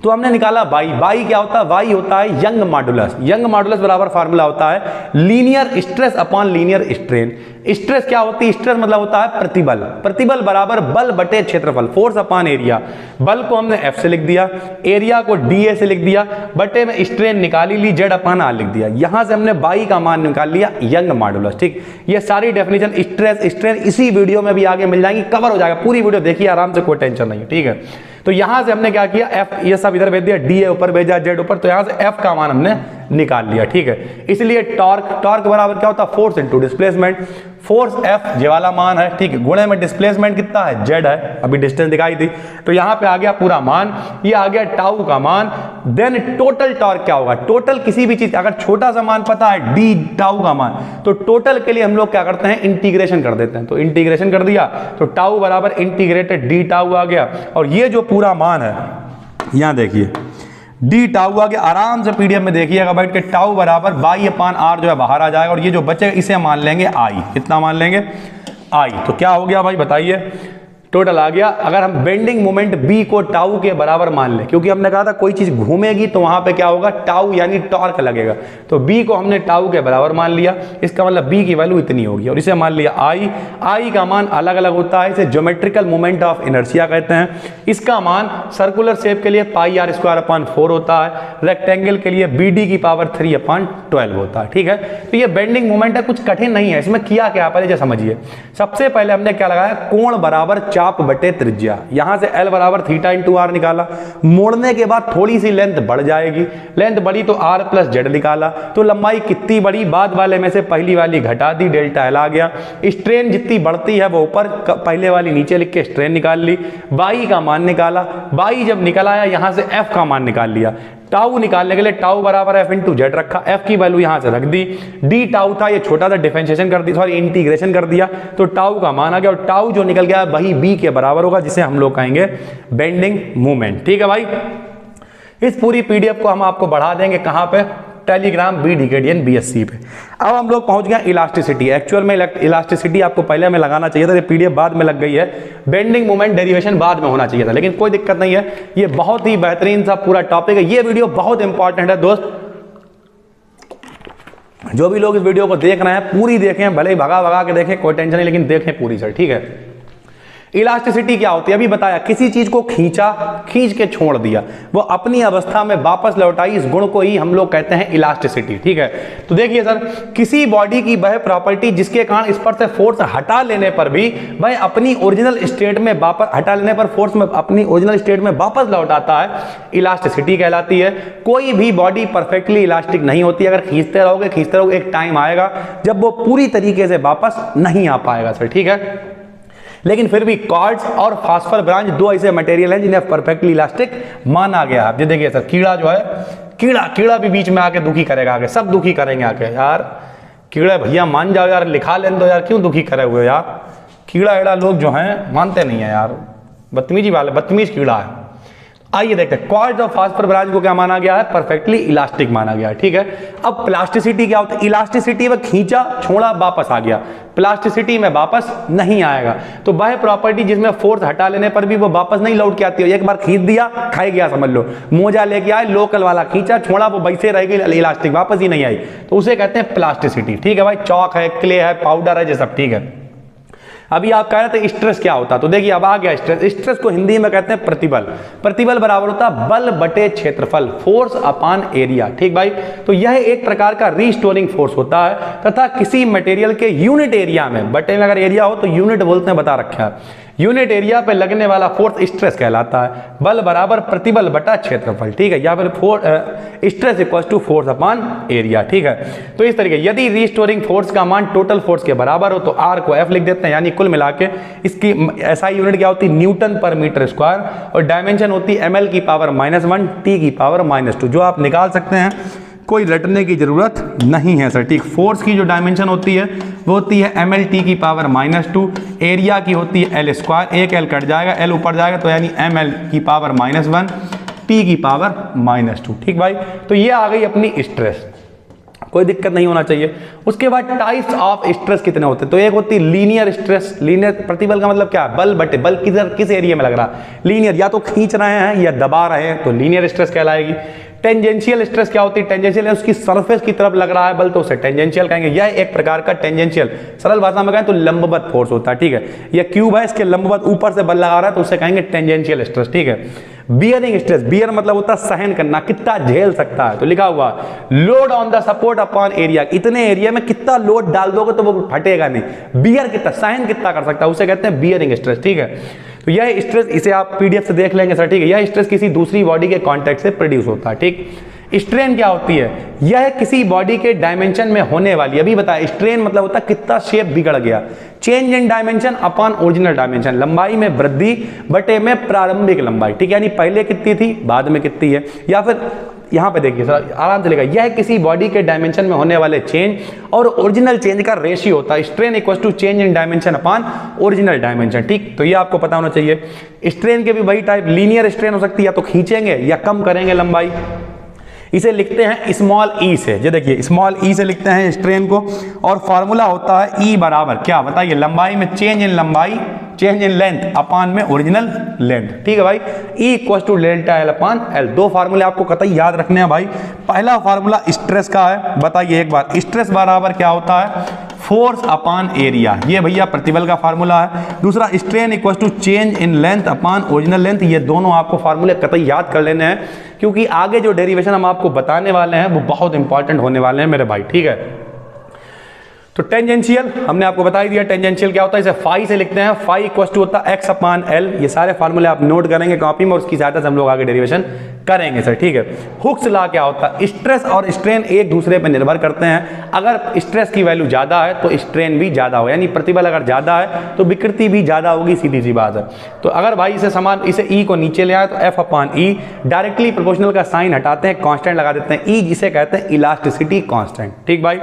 S1: तो हमने निकाला बाई। बाई क्या होता है? बाई होता है यंग मॉडुलस। यंग मॉडुलस बराबर फार्मूला होता है linear stress upon linear strain. Stress क्या होती है? स्ट्रेस मतलब होता है प्रतिबल। प्रतिबल बराबर बल बटे क्षेत्रफल, फोर्स अपॉन एरिया। बल को हमने F से लिख दिया, एरिया को DA से लिख दिया, बटे में स्ट्रेन निकाली ली Z/R लिख दिया। यहां से हमने बाई का मान निकाल लिया यंग मॉडुलस। ठीक, ये सारी डेफिनेशन स्ट्रेस स्ट्रेन इसी वीडियो में भी आगे मिल जाएंगी, कवर हो जाएगा, पूरी वीडियो देखिए आराम से, कोई टेंशन नहीं है। ठीक है, तो यहां से हमने क्या किया, F ये सब इधर भेज दिया, DA ऊपर भेजा, Z ऊपर, तो यहां से F का मान हमने निकाल लिया। ठीक है, इसलिए टॉर्क, टॉर्क बराबर क्या होता है? Force into displacement. Force F ये वाला मान है, ठीक है, गुणे में डिस्प्लेसमेंट कितना है? Z है, अभी डिस्टेंस दिखाई थी, तो यहां पे आ गया पूरा मान, ये आ गया टाउ का मान। देन टोटल टॉर्क क्या होगा? टोटल किसी भी चीज, अगर छोटा सा मान पता है D टाउ का मान, तो टोटल के लिए हम लोग क्या करते हैं? इंटीग्रेशन कर देते हैं। तो इंटीग्रेशन कर दिया तो टाउ बराबर इंटीग्रेटेड D टाउ आ गया, और ये जो पूरा मान है यहां देखिए D टाउ आ गया। आराम से पीडीएफ में देखिएगा बैठ के, टाउ बराबर बाई/R जो है बाहर आ जाएगा, और ये जो बचेगा इसे मान लेंगे I। कितना मान लेंगे? I। तो क्या हो गया भाई बताइए? टोटल आ गया। अगर हम बेंडिंग मोमेंट B को टाउ के बराबर मान लें, क्योंकि हमने कहा था कोई चीज घूमेगी तो वहां पे क्या होगा? टाउ यानी टॉर्क लगेगा, तो B को हमने टाउ के बराबर मान लिया, इसका मतलब B की वैल्यू इतनी होगी, और इसे मान लिया I। I का मान अलग अलग होता है, इसे ज्योमेट्रिकल मोमेंट ऑफ इनर्शिया कहते हैं। इसका मान सर्कुलर शेप के लिए πr²/4 होता है, रेक्टेंगल के लिए BD⁻³ होता है। ठीक है, तो ये बेंडिंग मोमेंट है, कुछ कठिन नहीं है। इसमें किया क्या पहले जो समझिए। सबसे पहले हमने क्या लगाया? कोण बराबर चाप बटे त्रिज्या। यहां से L बराबर थीटा इंटू R निकाला, मोड़ने के बाद थोड़ी सी लेंथ बढ़ जाएगी, लेंथ बढ़ी तो R प्लस Z निकाला, तो लंबाई कितनी बढ़ी? बाद वाले में से पहली वाली घटा दी, डेल्टा L आ गया। स्ट्रेन जितनी बढ़ती है वो ऊपर, पहले वाली नीचे लिख के स्ट्रेन निकाल ली। बाई का मान निकाला, बाई जब निकल आया यहां से F का मान निकाल लिया। टाउ निकालने के लिए टाउ बराबर F इंटू Z रखा, F की वैल्यू यहां से रख दी। D टाउ था, ये छोटा सा डिफरेंशिएशन कर दिया, सॉरी इंटीग्रेशन कर दिया, तो टाउ का मान आ गया, और टाउ जो निकल गया वही B के बराबर होगा, जिसे हम लोग कहेंगे बेंडिंग मोमेंट। ठीक है भाई, इस पूरी पीडीएफ को हम आपको बढ़ा देंगे कहां पे? टेलीग्राम BDKDN BSc पे। अब हम लोग पहुंच गए इलास्टिसिटी। एक्चुअल में इलास्टिसिटी आपको पहले में लगाना चाहिए था, ये पीडीएफ बाद में लग गई है। बेंडिंग मोमेंट डेरिवेशन बाद में होना चाहिए था, लेकिन कोई दिक्कत नहीं है, ये बहुत ही बेहतरीन सा पूरा टॉपिक है। ये वीडियो बहुत इंपॉर्टेंट है दोस्त, जो भी लोग इस वीडियो को देख रहे हैं पूरी देखें, भले ही भगा भगा के देखें, कोई टेंशन नहीं, लेकिन देखें पूरी सर। ठीक है, इलास्टिसिटी क्या होती है अभी बताया, किसी चीज को खींचा, खींच के छोड़ दिया, वो अपनी अवस्था में वापस लौटाई, इस गुण को ही हम लोग कहते हैं इलास्टिसिटी। ठीक है, तो देखिए सर, किसी बॉडी की वह प्रॉपर्टी जिसके कारण इस पर से फोर्स हटा लेने पर भी वह अपनी ओरिजिनल स्टेट में वापस, हटा लेने पर फोर्स में अपनी ओरिजिनल स्टेट में वापस लौटाता है, इलास्टिसिटी कहलाती है। कोई भी बॉडी परफेक्टली इलास्टिक नहीं होती, अगर खींचते रहोगे एक टाइम आएगा जब वो पूरी तरीके से वापस नहीं आ पाएगा सर। ठीक है, लेकिन फिर भी कॉर्ड्स और फास्फर ब्रांच दो ऐसे मटेरियल हैं जिन्हें परफेक्टली इलास्टिक माना गया है। देखिए सर, कीड़ा जो है, कीड़ा भी बीच में आके दुखी करेगा, आगे सब दुखी करेंगे आके, यार कीड़ा भैया मान जाओ यार, लिखा लें दो यार, क्यों दुखी करे हुए यार। कीड़ा एड़ा लोग जो हैं मानते नहीं है यार, बदतमीजी वाले, बदतमीज कीड़ा है। आइए देखते हैं, क्वार्ट्ज और फास्फर ब्रांच को क्या माना गया है? परफेक्टली इलास्टिक माना गया है। ठीक है, अब प्लास्टिसिटी क्या होता है? इलास्टिसिटी में खींचा, छोड़ा, वापस आ गया, प्लास्टिसिटी में वापस नहीं आएगा। तो वह प्रॉपर्टी जिसमें फोर्स हटा लेने पर भी वो वापस नहीं लौट के आती है, एक बार खींच दिया, खाई गया समझ लो, मोजा लेके आए, लोकल वाला खींचा, छोड़ा, वो वैसे रह गई इलास्टिक, वापस ही नहीं आई, तो उसे कहते हैं प्लास्टिसिटी। ठीक है भाई, चौक है, क्ले है, पाउडर है, ये सब ठीक है। अभी आप कह रहे थे स्ट्रेस क्या होता, तो देखिए अब आ गया स्ट्रेस। स्ट्रेस को हिंदी में कहते हैं प्रतिबल। प्रतिबल बराबर होता है बल बटे क्षेत्रफल, फोर्स अपॉन एरिया। ठीक भाई, तो यह एक प्रकार का रीस्टोरिंग फोर्स होता है, तथा किसी मटेरियल के यूनिट एरिया में, बटे में अगर एरिया हो तो यूनिट बोलते हैं, बता रखा है, यूनिट एरिया पे लगने वाला फोर्स स्ट्रेस कहलाता है। बल बराबर प्रतिबल बटा क्षेत्रफल। ठीक है, या फिर stress equals to force upon area. ठीक है, तो इस तरीके, यदि रीस्टोरिंग फोर्स का मान टोटल फोर्स के बराबर हो तो R को F लिख देते हैं, यानी कुल मिला के इसकी SI यूनिट क्या होती है? न्यूटन पर मीटर स्क्वायर, और डायमेंशन होती है ml की पावर -1 t की पावर -2, जो आप निकाल सकते हैं, कोई रटने की जरूरत नहीं है सर। ठीक, फोर्स की जो डायमेंशन होती है वो होती है ml t की पावर -2, एरिया की होती है L स्क्वायर, एक L कट जाएगा, L ऊपर जाएगा तो यानी ml की पावर -1, टी की पावर -2। ठीक भाई, तो ये आ गई अपनी स्ट्रेस, कोई दिक्कत नहीं होना चाहिए। उसके बाद टाइप्स ऑफ स्ट्रेस कितने होते हैं, तो एक होती है लीनियर स्ट्रेस। लीनियर प्रतिबल का मतलब क्या है, बल बटे बल किस एरिया में लग रहा है, लीनियर, या तो खींच रहे हैं या दबा रहे हैं तो लीनियर स्ट्रेस कहलाएगी। टेंजेंशियल स्ट्रेस क्या होती है, टेंजेंशियल उसकी सरफेस की तरफ लग रहा है बल तो उसे टेंजेंशियल कहेंगे। यह एक प्रकार का टेंजेंशियल, सरल भाषा में कहें तो लंबवत फोर्स होता है। ठीक है, यह क्यूब है, इसके लंबवत ऊपर से बल लगा रहा है तो उसे कहेंगे टेंजेंशियल स्ट्रेस। ठीक है, बियरिंग स्ट्रेस, बियर मतलब होता है सहन करना, कितना झेल सकता है, तो लिखा हुआ load on the support upon area, इतने एरिया में कितना लोड डाल दोगे तो वो फटेगा नहीं। बियर कितना, सहन कितना कर सकता है, उसे कहते हैं बियरिंग स्ट्रेस। ठीक है, तो यह स्ट्रेस, इसे आप पीडीएफ से देख लेंगे सर। ठीक है, यह स्ट्रेस किसी दूसरी बॉडी के कांटेक्ट से प्रोड्यूस होता है। ठीक, स्ट्रेन क्या होती है, यह किसी बॉडी के डायमेंशन में होने वाली, अभी बताया स्ट्रेन मतलब होता है कितना शेप बिगड़ गया, change in dimension upon original dimension, लंबाई में वृद्धि बटे में प्रारंभिक लंबाई। ठीक, यानी पहले कितनी थी बाद में कितनी है, या फिर यहां पे देखिए सर आराम से लिखा, यह किसी बॉडी के डायमेंशन में होने वाले चेंज और ओरिजिनल चेंज का रेशियो होता है। Strain equal to change in dimension upon original dimension. ठीक, तो ये आपको पता होना चाहिए। स्ट्रेन के भी वही टाइप, लीनियर स्ट्रेन हो सकती है, या तो खींचेंगे या कम करेंगे लंबाई, इसे लिखते हैं स्मॉल ई से। ये देखिए स्मॉल ई से लिखते हैं स्ट्रेन को, और फार्मूला होता है ई बराबर क्या बताइए, लंबाई में चेंज इन लंबाई, चेंज इन लेंथ अपान में ओरिजिनल लेंथ। ठीक है भाई, E equal to delta L upon L. दो फार्मूले आपको कतई याद रखने हैं भाई। पहला फार्मूला स्ट्रेस का है, बताइए एक बार, स्ट्रेस बराबर क्या होता है, फोर्स अपान एरिया, ये भैया प्रतिबल का फार्मूला है। दूसरा strain equal to change in length upon original length, ये दोनों आपको फार्मूले कतई याद कर लेने हैं, क्योंकि आगे जो डेरिवेशन हम आपको बताने वाले हैं वो बहुत इंपॉर्टेंट होने वाले हैं मेरे भाई। ठीक है, तो टेंजेंशियल हमने आपको बता ही दिया, टेंजेंशियल क्या होता है, इसे फाई से लिखते हैं, फाई इक्वल टू होता है एक्स अपान एल। ये सारे फार्मूले आप नोट करेंगे कॉपी में, और उसकी सहायता से हम लोग आगे डेरिवेशन करेंगे सर। ठीक है, हुक्स लॉ क्या होता है, स्ट्रेस और स्ट्रेन एक दूसरे पर निर्भर करते हैं। अगर स्ट्रेस की वैल्यू ज्यादा है तो स्ट्रेन भी ज्यादा होगा, यानी प्रतिबल अगर ज्यादा है तो विकृति भी ज्यादा होगी, सीधी सी बात है। तो अगर भाई इसे समान, इसे ई को नीचे ले आए तो एफ अपान ई, डायरेक्टली प्रोपोर्शनल का साइन हटाते हैं, कांस्टेंट लगा देते हैं ई, जिसे कहते हैं इलास्टिसिटी कांस्टेंट। ठीक भाई,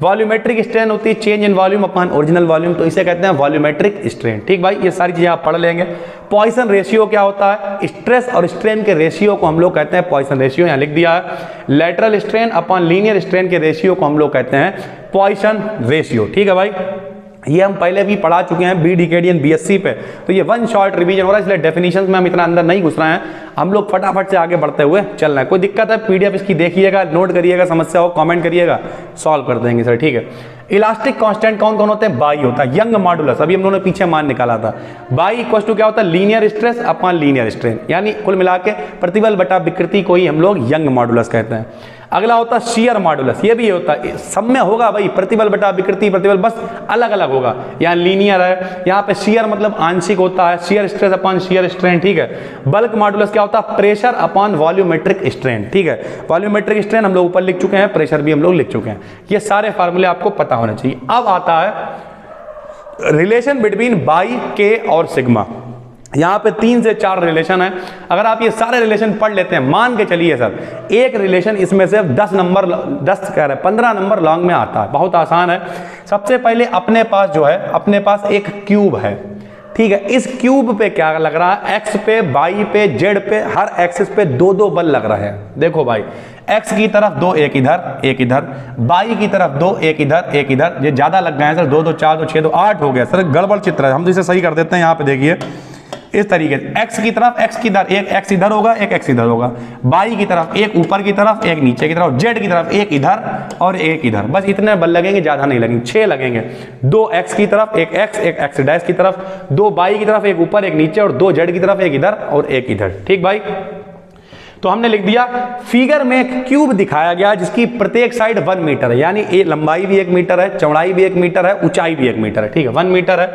S1: वॉल्यूमेट्रिक स्ट्रेन होती है change in volume upon original volume, तो इसे कहते हैं वॉल्यूमेट्रिक स्ट्रेन। ठीक भाई, ये सारी चीजें आप पढ़ लेंगे। पॉइसन रेशियो क्या होता है, स्ट्रेस और स्ट्रेन के रेशियो को हम लोग कहते हैं पॉइसन रेशियो, यहां लिख दिया है। Lateral strain upon linear strain के रेशियो को हम लोग कहते हैं पॉइसन रेशियो। ठीक है भाई, ये हम पहले भी पढ़ा चुके हैं बी डिकेडियन बीएससी पे, तो ये वन शॉर्ट रिवीजन हो रहा है, इसलिए डेफिनेशंस में हम इतना अंदर नहीं घुस रहे हैं, हम लोग फटाफट से आगे बढ़ते हुए चल रहे हैं। कोई दिक्कत है पीडीएफ इसकी देखिएगा, नोट करिएगा, समस्या हो कमेंट करिएगा, सॉल्व कर देंगे सर। ठीक है, इलास्टिक कांस्टेंट कौन कौन होते हैं, बाई होता है, यंग मॉडुलस, अभी हम लोगों ने पीछे मान निकाला था। बाई इक्वल टू क्या होता है, linear stress upon linear strain, यानी कुल मिला के प्रतिबल बटा विकृति को ही हम लोग यंग मॉडुलस कहते हैं। अगला होता है शियर मॉडुलस, ये भी होता है, सब में होगा भाई, प्रतिबल बटा विकृति प्रतिबल बस अलग अलग होगा। यहाँ लीनियर है, यहाँ पे शियर मतलब आंशिक होता है, shear stress upon shear strain. ठीक है, बल्क मॉडुलस क्या होता है, प्रेशर अपॉन वॉल्यूमेट्रिक स्ट्रेन। ठीक है, वॉल्यूमेट्रिक स्ट्रेन हम लोग ऊपर लिख चुके हैं, प्रेशर भी हम लोग लिख चुके हैं, ये सारे फार्मूले आपको पता होने चाहिए। अब आता है रिलेशन बिटवीन बाई के और सिग्मा, यहां पे 3 से 4 रिलेशन है। अगर आप ये सारे रिलेशन पढ़ लेते हैं, मान के चलिए सर एक रिलेशन इसमें से 15 नंबर लॉन्ग में आता है, बहुत आसान है। सबसे पहले अपने पास जो है, अपने पास एक क्यूब है। ठीक है, इस क्यूब पे क्या लग रहा है, एक्स पे, वाई पे, जेड पे, हर एक्सिस पे 2-2 बल लग रहे हैं। देखो भाई, एक्स की तरफ 2, एक इधर एक इधर, वाई की तरफ 2, एक इधर एक इधर, ये ज्यादा लग गए हैं सर, 2 2 4 2 6 2 8 हो गया सर, गड़बड़ चित्र है, हम इसे सही कर देते हैं। यहाँ पे देखिए इस तरीके से, एक्स की तरफ एक्स की इधर, एक एक्स इधर होगा एक एक्स इधर होगा, वाई की तरफ एक ऊपर की तरफ एक नीचे की तरफ, जेड की तरफ एक इधर और एक इधर, बस इतने बल लगेंगे, ज्यादा नहीं लगेंगे, 6 लगेंगे। 2 एक्स की तरफ एक एक्स डैश की तरफ, 2 वाई की तरफ एक ऊपर एक नीचे, और 2 जेड की तरफ एक इधर और एक इधर। ठीक भाई, तो हमने लिख दिया, फिगर में एक क्यूब दिखाया गया जिसकी प्रत्येक साइड 1 मीटर है, यानी ये लंबाई भी 1 मीटर है, चौड़ाई भी 1 मीटर है, ऊंचाई भी 1 मीटर है। ठीक है, 1 मीटर है,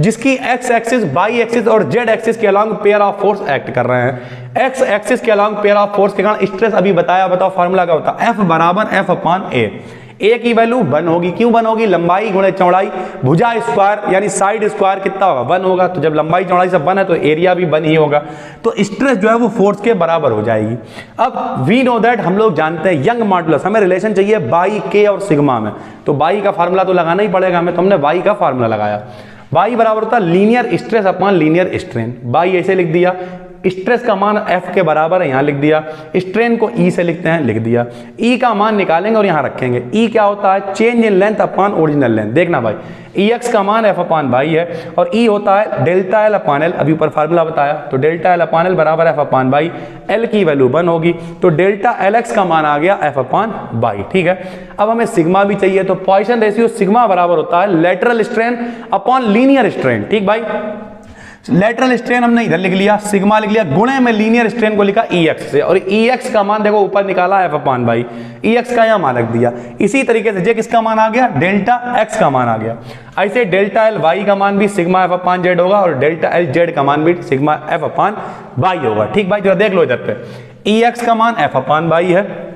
S1: जिसकी एक्स एक्सिस, वाई एक्सिस और जेड एक्सिस के along pair of force act कर रहे हैं। एक्स एक्सिस के अलॉन्ग पेयर ऑफ फोर्स के कारण स्ट्रेस अभी बताया, बताओ फार्मूला क्या होता है, एफ बराबर एफ अपान ए। ए की वैल्यू 1 होगी, क्यों 1 होगी, लंबाई गुणे चौड़ाई, भुजा स्क्वायर यानी साइड स्क्वायर कितना होगा, 1 होगा, तो जब लंबाई चौड़ाई सब 1 है तो एरिया भी 1 ही होगा, तो स्ट्रेस जो है वो फोर्स के बराबर हो जाएगी। अब वी नो दैट, हम लोग जानते हैं यंग मॉडुलस, हमें रिलेशन चाहिए बाई के और सिग्मा में, तो बाई का फार्मूला तो लगाना ही पड़ेगा हमें, तो हमने बाई का फार्मूला लगाया। बाई बराबर होता है linear stress upon linear strain, by ऐसे लिख दिया, स्ट्रेस का मान F के बराबर है, यहां लिख दिया। स्ट्रेन को E से लिखते हैं, लिख दिया। E का मान निकालेंगे और यहां रखेंगे। E क्या होता है? Change in length upon original length. देखना भाई, EX का मान F अपान बाई है और E होता है डेल्टा L अपान L। अभी ऊपर फार्मूला बताया, तो डेल्टा L अपान L बराबर F अपान बाई। L की वैल्यू 1 होगी, तो डेल्टा LX का मान आ गया F अपान बाई। ठीक है, अब हमें सिग्मा भी चाहिए, तो पॉइसन रेशियो सिग्मा बराबर होता है lateral strain upon linear strain. ठीक भाई, लेटरल स्ट्रेन हमने इधर लिख लिया, सिग्मा लिख लिया, गुणे में लीनियर स्ट्रेन को लिखा EX से, और EX का मान देखो ऊपर निकाला F अपान बाई। EX का यहां मान रख दिया। इसी तरीके से जे किसका मान आ गया? डेल्टा X का मान आ गया। ऐसे डेल्टा L Y का मान भी सिग्मा F अपान Z होगा और डेल्टा L Z का मान भी सिग्मा F अपान बाई होगा। ठीक भाई, जरा देख लो इधर पे, EX का मान F अपान बाई है।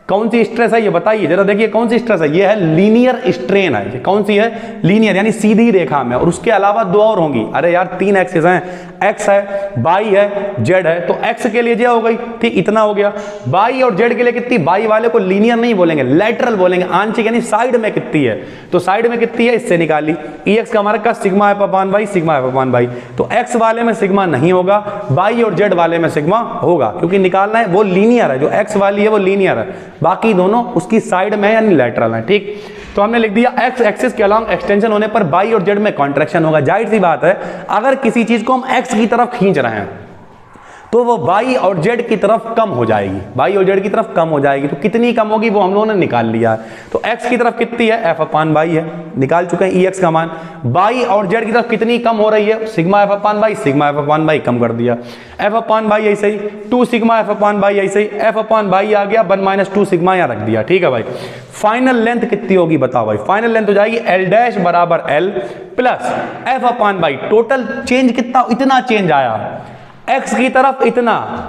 S1: कौन सी स्ट्रेस है ये बताइए जरा, देखिए कौन सी स्ट्रेस है? ये है लीनियर स्ट्रेन है। कौन सी है? लीनियर, यानी सीधी रेखा में, और उसके अलावा 2 और होंगी। अरे यार 3 एक्सिस हैं, x है, बाई है, z है, तो x के लिए ये हो गई, ठीक, इतना हो गया। बाई और z के लिए कितनी? बाई वाले को लीनियर नहीं बोलेंगे, लेटरल बोलेंगे, आंशिक, यानी साइड में कितनी है, तो साइड में कितनी है इससे निकाल ली। EX का हमारा का sigma F upon by, sigma F upon by, तो x वाले में सिग्मा नहीं होगा, बाई और z वाले में सिग्मा होगा, क्योंकि निकालना है वो लीनियर है, जो x वाली है वो लीनियर है, बाकी दोनों उसकी साइड में यानी लेटरल है। ठीक, तो हमने लिख दिया x एक्सिस के अलॉन्ग एक्सटेंशन होने पर बाई और z में कॉन्ट्रैक्शन होगा। जाहिर सी बात है, अगर किसी चीज को हम x की तरफ खींच रहे हैं तो वो बाई और z की तरफ कम हो जाएगी, बाई और z की तरफ कम हो जाएगी। तो कितनी कम होगी वो हम लोगों ने निकाल लिया है। तो x की तरफ कितनी है? F अपान बाई है, निकाल चुके हैं EX का मान। बाई और z की तरफ कितनी कम हो रही है? Sigma F upon by, sigma F upon by कम कर दिया। F अपान बाई ऐसे ही, 2 सिग्मा F अपान बाई ऐसे ही, F अपान बाई आ गया 1 माइनस 2 सिग्मा यहाँ रख दिया। ठीक है भाई, फाइनल लेंथ कितनी होगी बताओ भाई? फाइनल लेंथ हो जाएगी L डैश बराबर L plus F upon by. Total change कितना? इतना चेंज आया x की तरफ,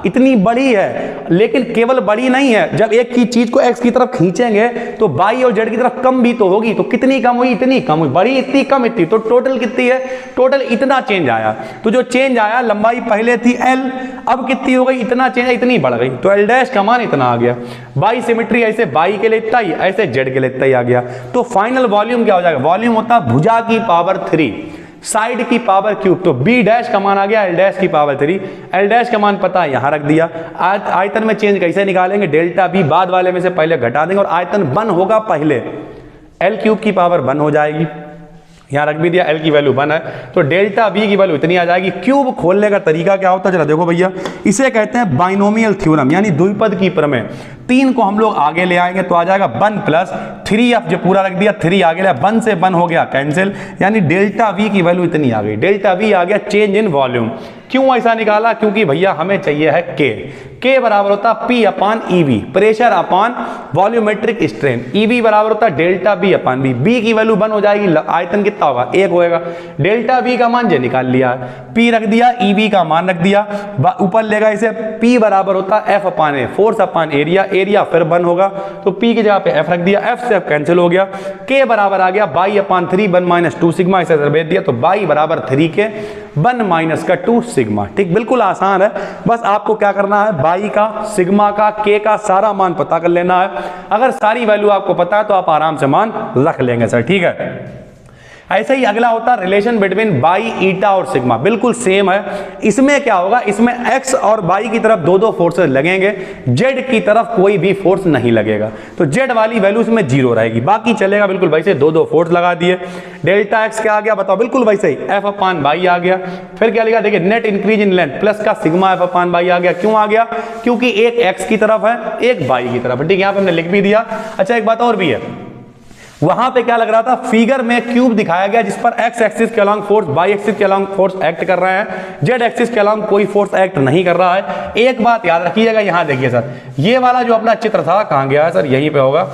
S1: इतनी बड़ी है, लेकिन केवल बड़ी नहीं है, जब एक की चीज को x की तरफ खींचेंगे तो बाई और z की तरफ कम भी तो होगी। तो कितनी कम हुई? इतनी कम हुई, बड़ी इतनी कम इतनी, तो टोटल कितनी है? टोटल इतना चेंज आया। तो जो चेंज आया, लंबाई पहले थी L, अब कितनी हो गई? इतना चेंज, इतनी बढ़ गई, तो L डैश का मान इतना आ गया। बाई सिमेट्री, ऐसे बाई के लिए इतना ही, ऐसे z के लिए इतना ही आ गया। तो फाइनल वॉल्यूम क्या हो जाएगा? वॉल्यूम होता है भुजा की पावर 3, साइड की पावर क्यूब। तो B डैश का मान आ गया L डैश की पावर 3। L डैश का मान पता है, यहां रख दिया। आयतन में चेंज कैसे निकालेंगे? डेल्टा B बाद वाले में से पहले घटा देंगे और आयतन 1 होगा पहले, L क्यूब की पावर 1 हो जाएगी। यहां रख भी दिया, L की वैल्यू 1 है, तो डेल्टा B की वैल्यू इतनी आ जाएगी। क्यूब खोलने का तरीका क्या होता है जरा देखो भैया, इसे कहते हैं बाइनोमियल थ्योरम, यानी द्विपद की प्रमेय। 3 को हम लोग आगे ले आएंगे तो आ जाएगा 1 प्लस 3, अब जो पूरा रख दिया 3 आगे ले, 1 से 1 हो गया कैंसिल, यानी डेल्टा V की वैल्यू इतनी आ गई। डेल्टा V आ गया चेंज इन वॉल्यूम। क्यों ऐसा निकाला? क्योंकि भैया हमें चाहिए है K बराबर होता है P अपान EV, प्रेशर अपान वॉल्यूमेट्रिक स्ट्रेन। EV बराबर होता है डेल्टा B अपान B। B की वैल्यू 1 हो जाएगी, आयतन कितना होगा? 1 होएगा। डेल्टा V का मान जो निकाल लिया, P रख दिया, EV का मान रख दिया, ऊपर लेगा इसे, P बराबर होता है F upon A, force upon area, area फिर 1 होगा, तो P की जगह पे F रख दिया, F से F कैंसिल हो गया। K बराबर आ गया बाई अपान 3, 1 माइनस 2 सिग्मा, इसे भेज दिया, तो बाई बराबर 3K, 1 माइनस का 2 सिग्मा। ठीक, बिल्कुल आसान है, बस आपको क्या करना है, बाई का, सिग्मा का, K का सारा मान पता कर लेना है। अगर सारी वैल्यू आपको पता है तो आप आराम से मान रख लेंगे सर। ठीक है, ऐसे ही अगला होता है रिलेशन बिटवीन बाई, ईटा और सिग्मा, बिल्कुल सेम है। इसमें क्या होगा? इसमें x और बाई की तरफ 2-2 फोर्सेस लगेंगे, z की तरफ कोई भी फोर्स नहीं लगेगा, तो z वाली वैल्यू इसमें 0 रहेगी, बाकी चलेगा बिल्कुल वैसे। 2-2 फोर्स लगा दिए। डेल्टा x क्या आ गया बताओ? बिल्कुल वैसे ही F अपान बाई आ गया। फिर क्या लिखा? देखिए net increase in length plus का सिग्मा F अपान बाई आ गया। क्यों आ गया? क्योंकि एक x की तरफ है, एक बाई की तरफ है। ठीक, यहाँ पे हमने लिख भी दिया। अच्छा, एक बात और भी है, वहां पे क्या लग रहा था? फिगर में क्यूब दिखाया गया जिस पर x एक्सिस के अलॉन्ग फोर्स, y एक्सिस के अलॉन्ग फोर्स एक्ट कर रहे हैं, z एक्सिस के अलॉन्ग कोई फोर्स एक्ट नहीं कर रहा है। एक बात याद रखिएगा, यहां देखिए सर, ये वाला जो अपना चित्र था कहां गया है सर? यहीं पे होगा।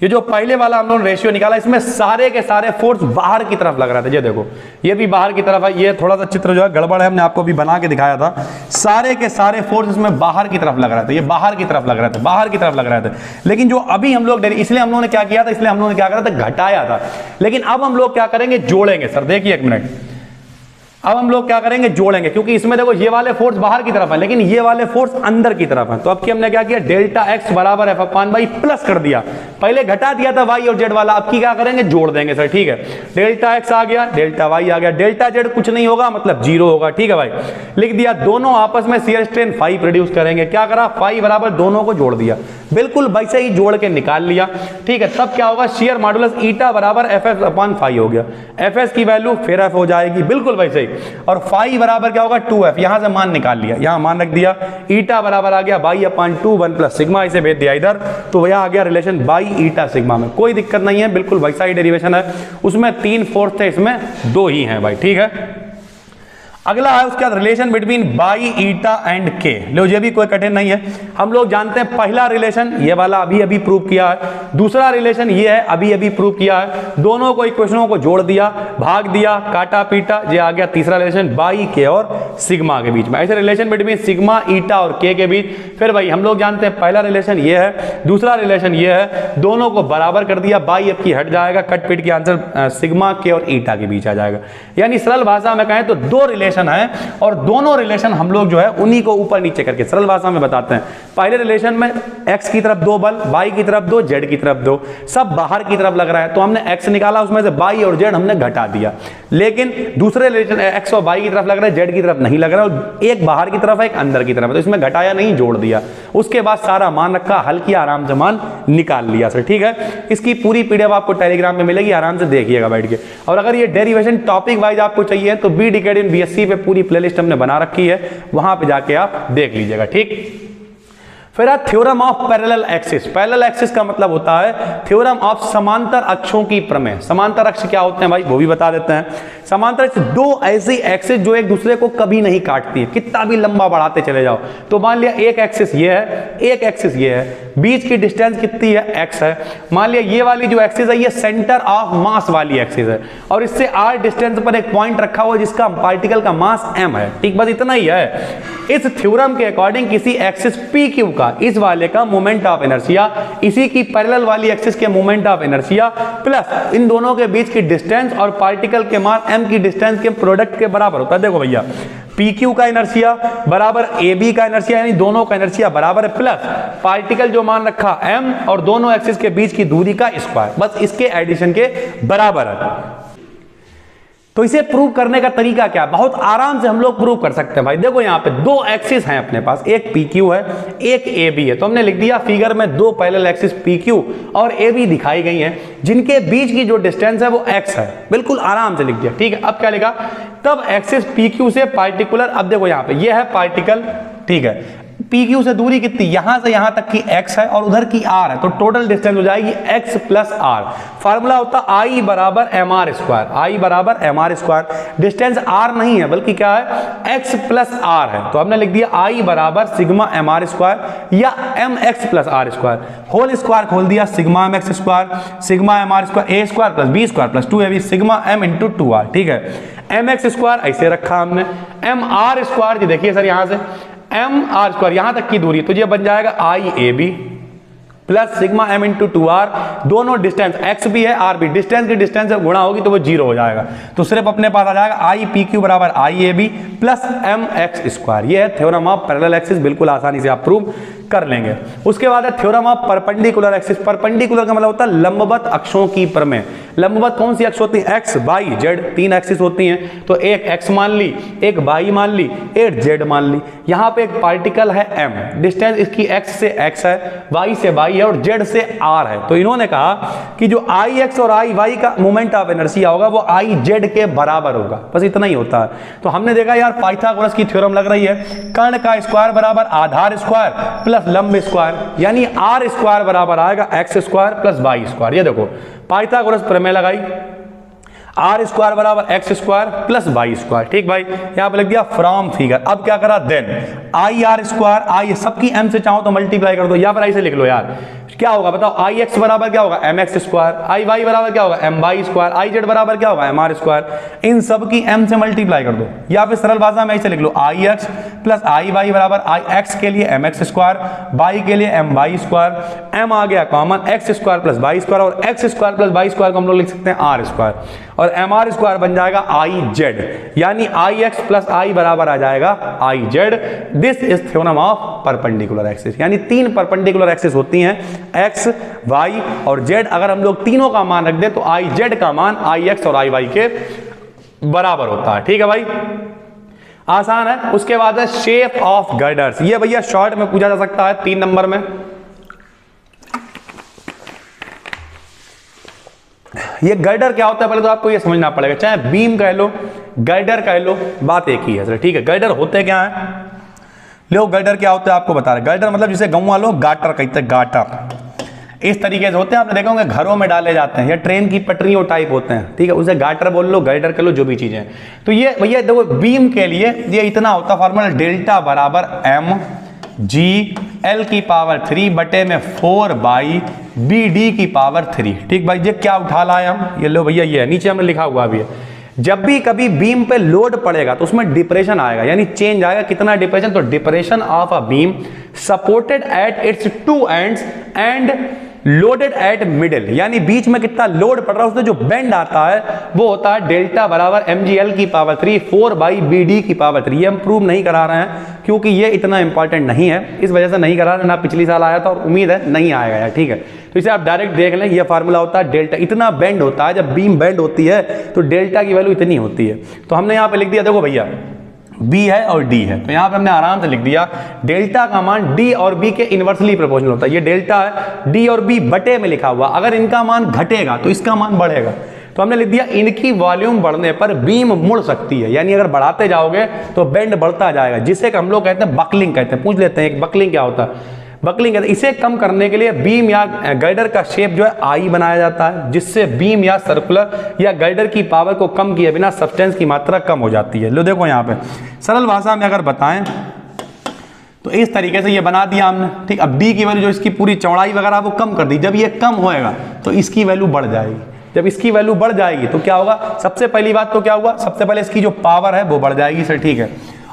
S1: ये जो पहले वाला हम लोगों ने रेशियो निकाला, इसमें सारे के सारे फोर्स बाहर की तरफ लग रहा था। ये देखो, ये भी बाहर की तरफ है। ये थोड़ा सा चित्र जो है गड़बड़ है, हमने आपको भी बना के दिखाया था। सारे के सारे फोर्स इसमें बाहर की तरफ लग रहा था, ये बाहर की तरफ लग रहा था, बाहर की तरफ लग रहा था। लेकिन जो अभी हम लोग, इसलिए हम लोगों ने क्या किया था? इसलिए हम लोगों ने क्या करा था? घटाया था। लेकिन अब हम लोग क्या करेंगे? जोड़ेंगे सर। देखिए 1 मिनट, अब हम लोग क्या करेंगे, जोड़ेंगे, क्योंकि इसमें देखो ये वाले फोर्स बाहर की तरफ है लेकिन ये वाले फोर्स अंदर की तरफ है। तो अब की हमने क्या किया, डेल्टा एक्स बराबर एफ अपान वाई प्लस कर दिया, पहले घटा दिया था वाई और जेड वाला, अब की क्या करेंगे, जोड़ देंगे सर। ठीक है, डेल्टा एक्स आ गया, डेल्टा वाई आ गया, डेल्टा जेड कुछ नहीं होगा मतलब जीरो होगा। ठीक है भाई, लिख दिया। दोनों आपस में शियर स्ट्रेन फाई प्रोड्यूस करेंगे, क्या करा, फाई बराबर दोनों को जोड़ दिया, बिल्कुल वैसे ही जोड़ के निकाल लिया। ठीक है, तब क्या होगा, शियर मॉडुलस ईटा बराबर एफ एस अपॉन फाई हो गया, एफ एस की वैल्यू फिर एफ हो जाएगी, बिल्कुल वैसे ही। और फाई बराबर क्या होगा, 2f, यहां से मान निकाल लिया, यहां मान रख दिया, ईटा बराबर आ गया बाई अपॉन 2 1 प्लस सिग्मा, इसे भेज दिया इधर, तो यह आ गया रिलेशन बाई ईटा सिग्मा में, कोई दिक्कत नहीं है, बिल्कुल वैसा ही डेरिवेशन है। उसमें 3 फोर्स थे, इसमें 2 ही हैं भाई। ठीक है, अगला है उसके बाद relation between by eta and के। लो ये भी कोई कठिन नहीं है, हम लोग जानते हैं पहला रिलेशन ये वाला अभी अभी प्रूव किया है, दूसरा रिलेशन ये है अभी अभी प्रूव किया है, दोनों को इक्वेशनों को जोड़ दिया, भाग दिया, काटा पीटा, ये आ गया तीसरा रिलेशन बाई के और सिग्मा के बीच में। ऐसे रिलेशन बिटवीन सिग्मा ईटा और के बीच, फिर भाई हम लोग जानते हैं पहला रिलेशन ये है, दूसरा रिलेशन ये है, दोनों को बराबर कर दिया, बाई अब की हट जाएगा, कट पीट के आंसर सिग्मा के और ईटा के बीच आ जाएगा। यानी सरल भाषा में कहें तो 2 रिलेशन है और दोनों रिलेशन हम लोग जो है उन्हीं को ऊपर नीचे करके सरल भाषा में बताते हैं। पहले रिलेशन में x की तरफ 2 बल, y की तरफ 2, z की तरफ 2, सब बाहर की तरफ लग रहा है तो हमने x निकाला, उसमें से y और z हमने घटा दिया। लेकिन दूसरे रिलेशन x और y की तरफ लग रहा है, z की तरफ नहीं लग रहा है, एक बाहर की तरफ है एक अंदर की तरफ है, तो इसमें घटाया नहीं, जोड़ दिया। उसके बाद सारा मान रखा, हल किया, आराम से मान निकाल लिया सर। ठीक है, इसकी पूरी पीडीएफ आपको टेलीग्राम में मिलेगी, आराम से देखिएगा बैठ के। और अगर ये डेरिवेशन टॉपिक वाइज आपको चाहिए तो बी डिकेड इन बीएससी पे पूरी प्लेलिस्ट हमने बना रखी है, वहां पे जाके आप देख लीजिएगा। ठीक, फिर theorem of parallel axis. Parallel axis का मतलब होता है थ्योरम ऑफ समांतर अक्षों की प्रमेय। समांतर अक्ष क्या होते हैं भाई, वो भी बता देते हैं। समांतर अक्ष 2 ऐसी एक्सिस जो एक दूसरे को कभी नहीं काटती है, कितना भी लंबा बढ़ाते चले जाओ। तो मान लिया एक एक्सिस ये है, एक एक्सिस ये है, बीच की डिस्टेंस कितनी है, x है। मान लिया ये वाली जो एक्सिस है ये सेंटर ऑफ मास वाली एक्सिस है और इससे r डिस्टेंस पर एक पॉइंट रखा हुआ है जिसका पार्टिकल का मास m है। ठीक, बस इतना ही है। इस थ्योरम के अकॉर्डिंग किसी एक्सिस PQ का, इस वाले का मोमेंट ऑफ इनर्शिया, इसी की पैरेलल वाली एक्सिस के मोमेंट ऑफ इनर्शिया प्लस इन दोनों के बीच की डिस्टेंस और पार्टिकल के मास m की डिस्टेंस के प्रोडक्ट के बराबर होता है। देखो भैया, PQ का इनर्शिया बराबर AB का इनर्शिया, यानी दोनों का इनर्शिया बराबर है, प्लस पार्टिकल जो मान रखा m और दोनों एक्सिस के बीच की दूरी का स्क्वायर, बस इसके एडिशन के बराबर है। तो इसे प्रूव करने का तरीका क्या है, बहुत आराम से हम लोग प्रूव कर सकते हैं भाई। देखो यहाँ पे 2 एक्सिस हैं अपने पास, एक PQ है एक AB है, तो हमने लिख दिया फिगर में 2 पैरेलल एक्सिस PQ और AB दिखाई गई हैं जिनके बीच की जो डिस्टेंस है वो x है, बिल्कुल आराम से लिख दिया। ठीक है, अब क्या लिखा, तब एक्सिस PQ से पार्टिकुलर, अब देखो यहाँ पे ये है पार्टिकल, ठीक है, PQ से दूरी कितनी, यहां से यहां तक की x है और उधर की r है, तो टोटल डिस्टेंस हो जाएगी x प्लस r। फार्मूला होता I बराबर mr स्क्वायर, I बराबर mr स्क्वायर, डिस्टेंस r नहीं है बल्कि क्या है, x प्लस r है, तो हमने लिख दिया I बराबर सिग्मा mr स्क्वायर या mx plus r square, whole square खोल दिया, sigma mx square, sigma mr square, a square plus b square plus 2ab, sigma m into 2r। ठीक है, mx स्क्वायर ऐसे रखा हमने, mr स्क्वायर देखिए सर यहाँ से mr स्क्वायर यहां तक की दूरी, तो ये बन जाएगा IAB plus sigma m into 2r, दोनों डिस्टेंस x भी है r भी, डिस्टेंस की डिस्टेंस जब गुणा होगी तो वो 0 हो जाएगा, तो सिर्फ अपने पास आ जाएगा IPQ बराबर IAB प्लस mx स्क्वायर। ये है थ्योरम ऑफ पैरेलल एक्सिस, बिल्कुल आसानी से आप प्रूव कर लेंगे। उसके बाद है theorem of perpendicular axis. Perpendicular का मतलब होता है लंबवत अक्षों की प्रमेय। लंबवत कौन सी अक्ष होती है, x y z, 3 एक्सिस होती हैं, तो एक x मान ली, एक y मान ली, एक z मान ली। यहाँ पे एक पार्टिकल है m, डिस्टेंस इसकी x से x है, y से y है और z से r है, तो इन्होंने कहा कि जो ix और iy का मोमेंट ऑफ इनर्शिया होगा वो iz के बराबर होगा, बस इतना ही होता है। तो हमने देखा यार पाइथागोरस की थ्योरम लग रही है, कर्ण का स्क्वायर बराबर आधार स्क्वायर प्लस लंब स्क्वायर, यानी r स्क्वायर बराबर आएगा x square plus y square. ये देखो पाइथागोरस प्रमेय लगाई, आर स्क्वायर बराबर X square plus Y square. ठीक भाई, यहां पे लिख दिया फ्रॉम फिगर। अब क्या करा, देन आई आर स्क्वायर, आई सबकी एम से चाहो तो मल्टीप्लाई कर दो, या फिर ऐसे लिख लो यार, क्या होगा बताओ, आई एक्स बराबर क्या होगा M X square, I Y बराबर क्या होगा M Y square, I Z बराबर क्या होगा एम आर स्क्वायर। इन सब की एम से मल्टीप्लाई कर दो, या फिर सरल भाषा में ऐसे लिख लो, आई एक्स प्लस आई वाई बराबर आई एक्स के लिए एम एक्स स्क्वायर, वाई के लिए एम वाई स्क्वायर, एम आ गया common, x square plus Y square, और x square plus Y square को हम लोग लिख सकते हैं आर स्क्वायर। और mr² बन जाएगा iz, यानी ix प्लस i बराबर आ जाएगा iz। This is theorem of perpendicular axis, यानी 3 परपेंडिकुलर एक्सिस होती हैं x, y और z। अगर हम लोग तीनों का मान रख दें तो iz का मान ix और iy के बराबर होता है। ठीक है भाई, आसान है। उसके बाद है शेप ऑफ गर्डर्स। ये भैया शॉर्ट में पूछा जा सकता है 3 नंबर में। ये गर्डर क्या होता है पहले तो आपको ये समझना पड़ेगा, चाहे बीम कह लो गर्डर कह लो, बात एक ही है। ठीक है, गर्डर होते क्या है, लोग गर्डर क्या होता है आपको बता रहे। गर्डर मतलब जिसे गांव वालों गाटर कहते हैं, गाटर इस तरीके से होते हैं। आपने देखा होंगे घरों में डाले जाते हैं, या ट्रेन की पटरियों टाइप होते हैं। ठीक है, उसे गाटर बोल लो, गर्डर कर लो, जो भी चीजें। तो ये भैया देखो बीम के लिए ये इतना होता है फॉर्मूला, डेल्टा बराबर mg L⁻³ बटे में 4/BD की पावर 3। ठीक भाई, ये क्या उठा लाए हम, ये लो भैया, ये नीचे हमने लिखा हुआ भी है। जब भी कभी बीम पे लोड पड़ेगा तो उसमें डिप्रेशन आएगा, यानी चेंज आएगा। कितना डिप्रेशन, तो depression of a beam supported at its 2 ends and loaded eight middle, यानी बीच में कितना लोड पड़ रहा है उसमें जो बेंड आता है वो होता है डेल्टा बराबर mg L⁻³ 4/BD की पावर 3। ये हम प्रूव नहीं करा रहे हैं क्योंकि ये इतना इंपॉर्टेंट नहीं है, इस वजह से नहीं करा रहे। ना पिछली साल आया था और उम्मीद है नहीं आएगा यार। ठीक है, तो इसे आप डायरेक्ट देख लें, ये फार्मूला होता है डेल्टा। इतना बेंड होता है, जब बीम बेंड होती है तो डेल्टा की वैल्यू इतनी होती है। तो हमने यहाँ पे लिख दिया, देखो भैया B है और D है, तो यहाँ पे हमने आराम से लिख दिया डेल्टा का मान D और B के इनवर्सली प्रोपोर्शनल होता है। ये डेल्टा है, D और B बटे में लिखा हुआ, अगर इनका मान घटेगा तो इसका मान बढ़ेगा। तो हमने लिख दिया इनकी वॉल्यूम बढ़ने पर बीम मुड़ सकती है, यानी अगर बढ़ाते जाओगे तो बेंड बढ़ता जाएगा, जिसे हम लोग कहते हैं बकलिंग कहते हैं। पूछ लेते हैं एक बकलिंग क्या होता है। बकलिंग कहते हैं, इसे कम करने के लिए बीम या गर्डर का शेप जो है आई बनाया जाता है, जिससे बीम या सर्कुलर या गर्डर की पावर को कम किए बिना सब्सटेंस की मात्रा कम हो जाती है। लो देखो यहाँ पे सरल भाषा में अगर बताएं तो इस तरीके से ये बना दिया हमने। ठीक, अब डी की वैल्यू जो इसकी पूरी चौड़ाई वगैरह वो कम कर दी। जब ये कम होएगा तो इसकी वैल्यू बढ़ जाएगी। जब इसकी वैल्यू बढ़ जाएगी तो क्या होगा, सबसे पहली बात तो क्या हुआ, सबसे पहले इसकी जो पावर है वो बढ़ जाएगी सर। ठीक है,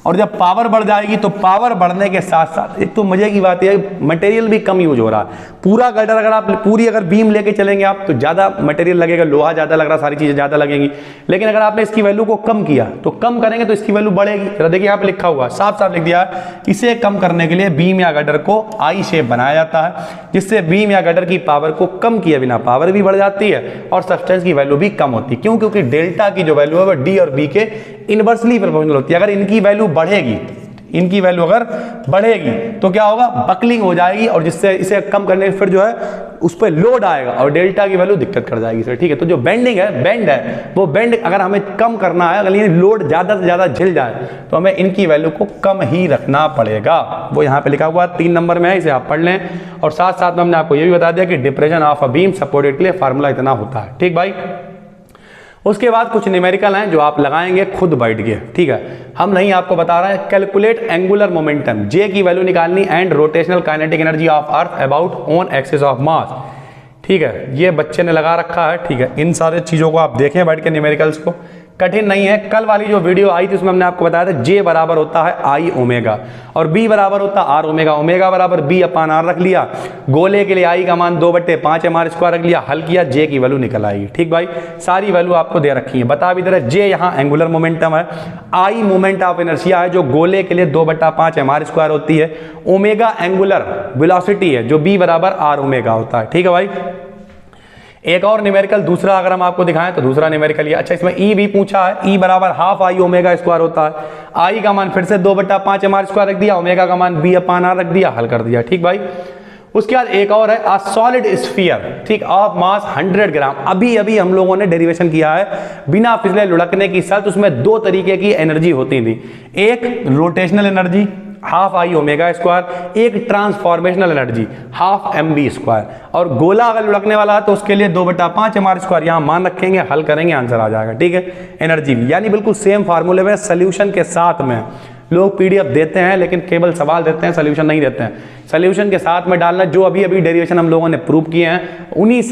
S1: और जब पावर बढ़ जाएगी तो पावर बढ़ने के साथ साथ एक तो मजे की बात है मटेरियल भी कम यूज हो रहा है। पूरा गर्डर अगर आप पूरी अगर बीम लेके चलेंगे आप तो ज़्यादा मटेरियल लगेगा, लोहा ज़्यादा लग रहा, सारी चीज़ें ज़्यादा लगेंगी। लेकिन अगर आपने इसकी वैल्यू को कम किया तो कम करेंगे तो इसकी वैल्यू बढ़ेगी। देखिए यहाँ पे लिखा हुआ साफ साफ लिख दिया, इसे कम करने के लिए बीम या गर्डर को आई शेप बनाया जाता है, जिससे बीम या गर्डर की पावर को कम किए बिना पावर भी बढ़ जाती है और सब्सटेंस की वैल्यू भी कम होती है। क्यों, क्योंकि डेल्टा की जो वैल्यू है वो डी और बी के इनवर्सली प्रोपोर्शनल होती है। अगर इनकी वैल्यू बढ़ेगी, इनकी वैल्यू अगर बढ़ेगी तो क्या होगा, बकलिंग हो जाएगी, और जिससे इसे कम करने फिर जो है उस पर लोड आएगा और डेल्टा की वैल्यू दिक्कत कर जाएगी सर। ठीक है, तो जो बेंडिंग है, बेंड है, वो बेंड अगर हमें कम करना है, अगर ये लोड ज़्यादा से ज़्यादा झिल जाए तो हमें इनकी वैल्यू को कम ही रखना पड़ेगा। वो यहाँ पे लिखा हुआ 3 नंबर में है, इसे आप पढ़ लें। और साथ साथ में हमने आपको ये भी बता दिया कि depression of a beam supported के लिए फार्मूला इतना होता है। ठीक भाई, उसके बाद कुछ न्यूमेरिकल हैं जो आप लगाएंगे खुद बैठ के। ठीक है, हम नहीं आपको बता रहे हैं। कैलकुलेट एंगुलर मोमेंटम, जे की वैल्यू निकालनी and rotational kinetic energy of earth about on axis of mass. ठीक है, ये बच्चे ने लगा रखा है। ठीक है, इन सारे चीज़ों को आप देखें बैठ के, न्यूमेरिकल्स को, कठिन नहीं है। कल वाली जो वीडियो आई थी उसमें हमने आपको बताया था जे बराबर होता है आई ओमेगा और बी बराबर होता है आर ओमेगा। ओमेगा बराबर बी अपान आर रख लिया, गोले के लिए आई का मान 2/5 mr² रख लिया, हल किया, जे की वैल्यू निकल आएगी। ठीक भाई, सारी वैल्यू आपको दे रखी है। बता भी दे रहा है, जे यहाँ एंगुलर मोमेंटम है, आई मोमेंट ऑफ इनर्शिया है जो गोले के लिए 2/5 mr² होती है, ओमेगा एंगुलर वेलोसिटी है जो बी बराबर आर ओमेगा होता है। ठीक है भाई, एक और न्यूमेरिकल दूसरा अगर हम आपको दिखाएं तो दूसरा न्यूमेरिकल ये, अच्छा इसमें ई भी पूछा है, ई बराबर हाफ आई ओमेगा स्क्वायर होता है। आई का मान फिर से 2/5 mr² रख दिया, ओमेगा का मान बी अपान आर रख दिया, हल कर दिया। ठीक भाई, उसके बाद एक और है अ सॉलिड स्फीयर, ठीक, ऑफ मास 100 ग्राम। अभी अभी हम लोगों ने डेरिवेशन किया है, बिना फिसले लुढ़कने की शर्त। उसमें 2 तरीके की एनर्जी होती थी, एक rotational energy half I omega square, एक transformational energy half mb square. और गोला अगर लुढ़कने वाला है तो उसके लिए 2/5 mr², यहाँ मान रखेंगे, हल करेंगे, आंसर आ जाएगा। ठीक है, एनर्जी भी यानी बिल्कुल सेम फार्मूले में सोल्यूशन के साथ में। लोग पीडीएफ देते हैं लेकिन केवल सवाल देते हैं, सोल्यूशन नहीं देते हैं। सोल्यूशन के साथ में डालना, जो अभी अभी डेरिवेशन हम लोगों ने प्रूव किए हैं, उन्हीं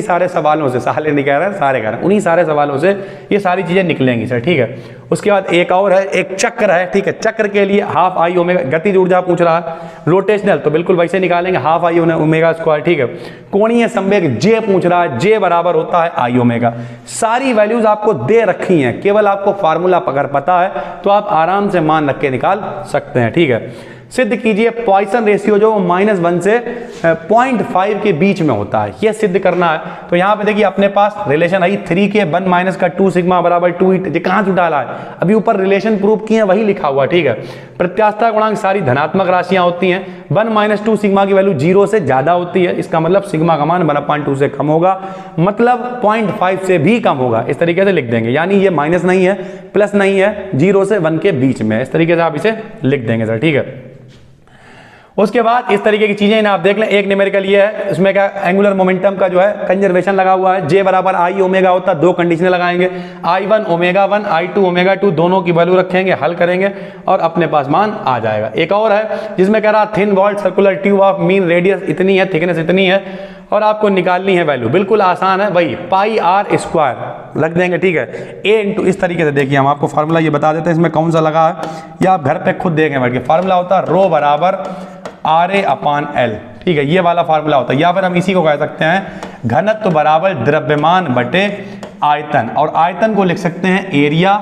S1: सारे सवालों से, साले नहीं कह रहे हैं, सारे कह रहे हैं, उन्हीं सारे सवालों से ये सारी चीज़ें निकलेंगी सर। ठीक है, उसके बाद एक और है, एक चक्र है। ठीक है, चक्र के लिए हाफ आई ओमेगा, गतिज ऊर्जा पूछ रहा है, रोटेशनल तो बिल्कुल वैसे निकालेंगे, हाफ आई ओमेगा स्क्वायर। ठीक है, कोणीय संवेग जे पूछ रहा है, जे बराबर होता है आई ओमेगा। सारी वैल्यूज आपको दे रखी हैं, केवल आपको फार्मूला अगर पता है तो आप आराम से मान रख के निकाल सकते हैं। ठीक है, सिद्ध कीजिए पॉइसन रेशियो जो -1 से 0.5 के बीच में होता है, यह सिद्ध करना है। तो यहां पे देखिए अपने पास रिलेशन आई 3 के 1 माइनस का 2 सिग्मा बराबर 2 ये कहां से डाला है, अभी ऊपर रिलेशन प्रूव किए वही लिखा हुआ। ठीक है, प्रत्यास्थता गुणांक सारी धनात्मक राशियां होती हैं, 1 माइनस 2 सिग्मा की वैल्यू 0 से ज्यादा होती है, इसका मतलब सिग्मा का मान 1/2 से कम होगा, मतलब 0.5 से भी कम होगा। इस तरीके से लिख देंगे, यानी ये माइनस नहीं है प्लस नहीं है, 0 से 1 के बीच में, इस तरीके से आप इसे लिख देंगे सर। ठीक है, उसके बाद इस तरीके की चीजें आप देख लें। एक न्यूमेरिकल ये है, इसमें क्या एंगुलर मोमेंटम का जो है कंजर्वेशन लगा हुआ है, जे बराबर आई ओमेगा होता है, दो कंडीशनें लगाएंगे, I1 ओमेगा 1 I2 ओमेगा 2 दोनों की वैल्यू रखेंगे, हल करेंगे और अपने पास मान आ जाएगा। एक और है जिसमें कह रहा thin walled circular tube of mean radius इतनी है, थिकनेस इतनी है और आपको निकालनी है वैल्यू, बिल्कुल आसान है, वही पाई आर स्क्वायर रख देंगे। ठीक है, ए इंटू इस तरीके से देखिए हम आपको फार्मूला ये बता देते हैं इसमें कौन सा लगा है, या आप घर पे खुद देखें बैठ के। फार्मूला होता है रो बराबर RA/L। ठीक है, ये वाला फार्मूला होता है, या फिर हम इसी को कह सकते हैं घनत्व बराबर द्रव्यमान बटे आयतन, और आयतन को लिख सकते हैं एरिया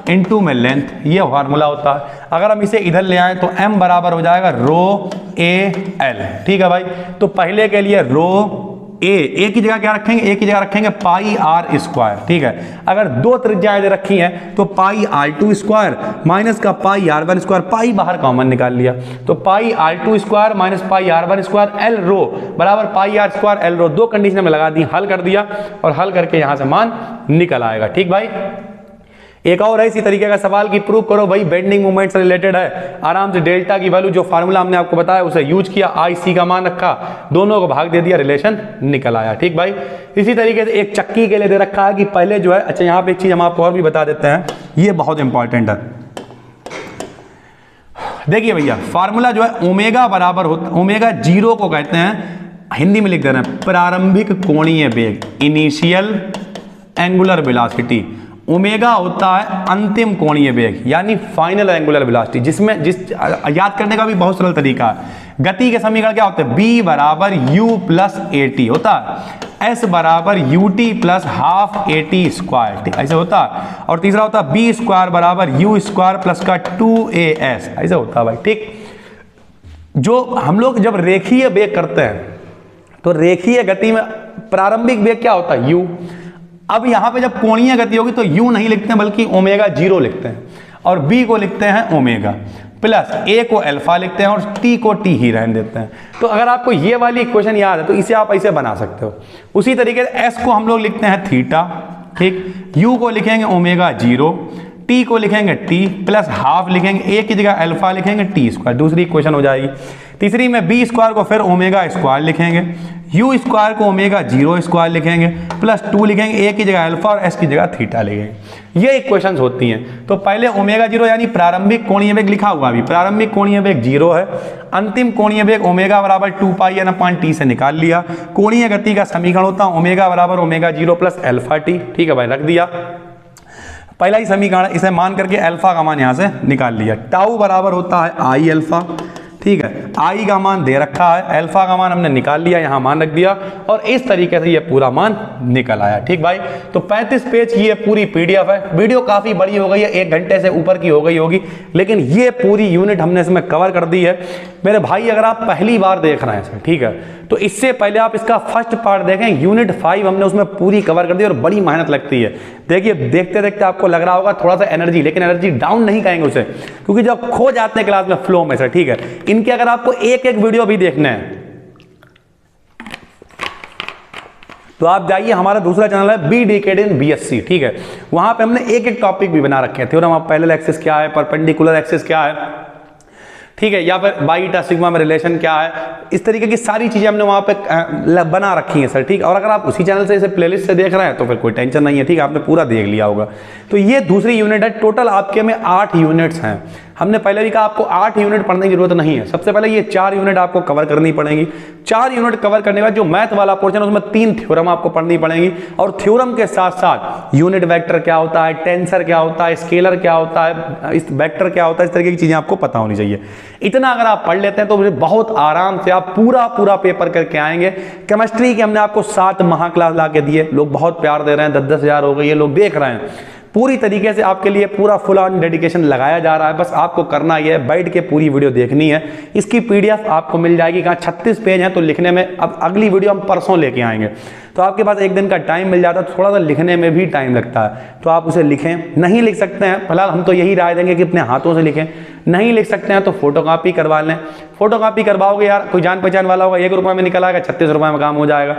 S1: इनटू में लेंथ, ये फार्मूला होता है। अगर हम इसे इधर ले आए तो m बराबर हो जाएगा रो AL। ठीक है भाई, तो पहले के लिए रो ए की जगह क्या रखेंगे, ए की जगह रखेंगे पाई आर स्क्वायर। ठीक है, अगर दो त्रिज्याएं दे रखी हैं तो पाई R2 स्क्वायर माइनस का पाई R1 स्क्वायर, पाई बाहर कॉमन निकाल लिया तो pi R2 square minus pi R1 square L rho बराबर pi R square L rho, दो कंडीशन में लगा दी, हल कर दिया और हल करके यहां से मान निकल आएगा। ठीक भाई, एक और है इसी तरीके का सवाल की प्रूव करो भाई बेंडिंग मूवमेंट से रिलेटेड है। आराम से डेल्टा की वैल्यू जो फार्मूला हमने आपको बताया उसे यूज किया, आई सी का मान रखा, दोनों को भाग दे दिया, रिलेशन निकल आया। ठीक भाई, इसी तरीके से एक चक्की के लिए दे रखा है कि पहले जो है, अच्छा यहाँ पे एक चीज हम आपको और भी बता देते हैं, ये बहुत इंपॉर्टेंट है। देखिए भैया फार्मूला जो है ओमेगा बराबर होता, ओमेगा 0 को कहते हैं, हिंदी में लिख दे रहे हैं प्रारंभिक कोणीय वेग, इनिशियल एंगुलर वेलोसिटी। ओमेगा होता है अंतिम कोणीय वेग यानी फाइनल एंगुलर वेलोसिटी, जिसमें याद करने का भी बहुत सरल तरीका है। गति के समीकरण क्या होते हैं, b बराबर u प्लस AT होता है, s बराबर ut plus half AT square, ठीक ऐसे होता है। और तीसरा होता है b स्क्वायर बराबर u स्क्वायर प्लस का 2as, ऐसे होता है भाई। ठीक, जो हम लोग जब रेखीय वेग करते हैं तो रेखीय गति में प्रारंभिक वेग क्या होता है, u। अब यहां पे जब कोणीय गति होगी तो u नहीं लिखते हैं बल्कि ओमेगा 0 लिखते हैं, और b को लिखते हैं ओमेगा, प्लस a को अल्फा लिखते हैं और t को t ही रहने देते हैं। तो अगर आपको ये वाली इक्वेशन याद है तो इसे आप ऐसे बना सकते हो। उसी तरीके से s को हम लोग लिखते हैं थीटा, ठीक, u को लिखेंगे ओमेगा 0, t को लिखेंगे t प्लस हाफ लिखेंगे, a की जगह अल्फा लिखेंगे t स्क्वायर, दूसरी इक्वेशन हो जाएगी। तीसरी में b स्क्वायर को फिर ओमेगा स्क्वायर लिखेंगे, u स्क्वायर को ओमेगा 0 स्क्वायर लिखेंगे, प्लस 2 लिखेंगे, a की जगह अल्फा और s की जगह थीटा लिखेंगे। ये इक्वेशंस होती हैं। तो पहले ओमेगा 0 यानी प्रारंभिक कोणीय वेग लिखा हुआ, अभी प्रारंभिक कोणीय वेग 0 है, अंतिम कोणीय वेग ओमेगा बराबर 2 पाई n अपॉन t से निकाल लिया। कोणीय गति का समीकरण होता है ओमेगा बराबर ओमेगा 0 प्लस अल्फा t, ठीक है भाई, रख दिया पहला ही समीकरण, इसे मान करके अल्फा का मान यहां से निकाल लिया। टाउ बराबर होता है आई अल्फा, ठीक है, आई का मान दे रखा है, अल्फा का मान हमने निकाल लिया, यहां मान रख दिया और इस तरीके से ये पूरा मान निकल आया। ठीक भाई, तो 35 पेज की ये पूरी पीडीएफ है। वीडियो काफी बड़ी हो गई है, 1 घंटे से ऊपर की हो गई होगी, लेकिन ये पूरी यूनिट हमने इसमें कवर कर दी है। मेरे भाई अगर आप पहली बार देख रहे हैं सर, ठीक है, तो इससे पहले आप इसका फर्स्ट पार्ट देखें, यूनिट 5 हमने उसमें पूरी कवर कर दी और बड़ी मेहनत लगती है। देखिए देखते देखते आपको लग रहा होगा थोड़ा सा एनर्जी, लेकिन एनर्जी डाउन नहीं कहेंगे उसे, क्योंकि जब खो जाते हैं क्लास में फ्लो में सर, ठीक है। इनके अगर आपको एक एक वीडियो भी देखना है तो आप जाइए, हमारा दूसरा चैनल है बी डिकेड इन बीएससी, ठीक है, वहां पे हमने एक एक टॉपिक भी बना रखे हैं। थ्योरम ऑफ पैरेलल एक्सिस क्या है, परपेंडिकुलर एक्सिस क्या है, ठीक है, या फिर बाई ईटा सिग्मा में रिलेशन क्या है, इस तरीके की सारी चीजें हमने वहां पे बना रखी हैं सर, ठीक। और अगर आप उसी चैनल से इसे प्लेलिस्ट से देख रहे हैं तो फिर कोई टेंशन नहीं है, ठीक है, आपने पूरा देख लिया होगा। तो ये दूसरी यूनिट है, टोटल आपके में 8 यूनिट्स हैं। हमने पहले भी कहा आपको 8 यूनिट पढ़ने की जरूरत नहीं है। सबसे पहले ये 4 यूनिट आपको कवर करनी पड़ेंगी। 4 यूनिट कवर करने के बाद जो मैथ वाला पोर्शन है उसमें 3 थ्योरम आपको पढ़नी पड़ेंगी, और थ्योरम के साथ साथ यूनिट वेक्टर क्या होता है, टेंसर क्या होता है, स्केलर क्या होता है, इस वेक्टर क्या होता है, इस तरीके की चीजें आपको पता होनी चाहिए। इतना अगर आप पढ़ लेते हैं तो बहुत आराम से आप पूरा पेपर करके आएंगे। केमिस्ट्री के हमने आपको 7 महा क्लास ला के दिए, लोग बहुत प्यार दे रहे हैं, 10-10 हज़ार हो गई, ये लोग देख रहे हैं। पूरी तरीके से आपके लिए पूरा फुल ऑन डेडिकेशन लगाया जा रहा है। बस आपको करना यह है, बैठ के पूरी वीडियो देखनी है। इसकी पीडीएफ आपको मिल जाएगी, कहाँ 36 पेज है, तो लिखने में अब अगली वीडियो हम परसों लेके आएंगे, तो आपके पास एक दिन का टाइम मिल जाता है। थोड़ा सा लिखने में भी टाइम लगता है, तो आप उसे लिखें। नहीं लिख सकते हैं, फिलहाल हम तो यही राय देंगे कि अपने हाथों से लिखें। नहीं लिख सकते हैं तो फोटोकॉपी करवा लें। फोटोकॉपी करवाओगे यार, कोई जान पहचान वाला होगा, 1 रुपये में निकल आएगा, 36 रुपये में काम हो जाएगा।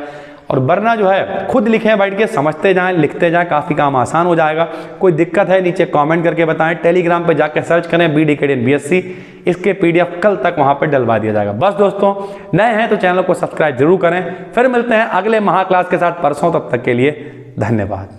S1: और वरना जो है खुद लिखें, बैठ के समझते जाएं, लिखते जाएं, काफ़ी काम आसान हो जाएगा। कोई दिक्कत है नीचे कमेंट करके बताएं। टेलीग्राम पे जाकर सर्च करें BD Academy BSc, इसके PDF कल तक वहां पे डलवा दिया जाएगा। बस दोस्तों, नए हैं तो चैनल को सब्सक्राइब जरूर करें। फिर मिलते हैं अगले महा क्लास के साथ परसों, तब तक के लिए धन्यवाद।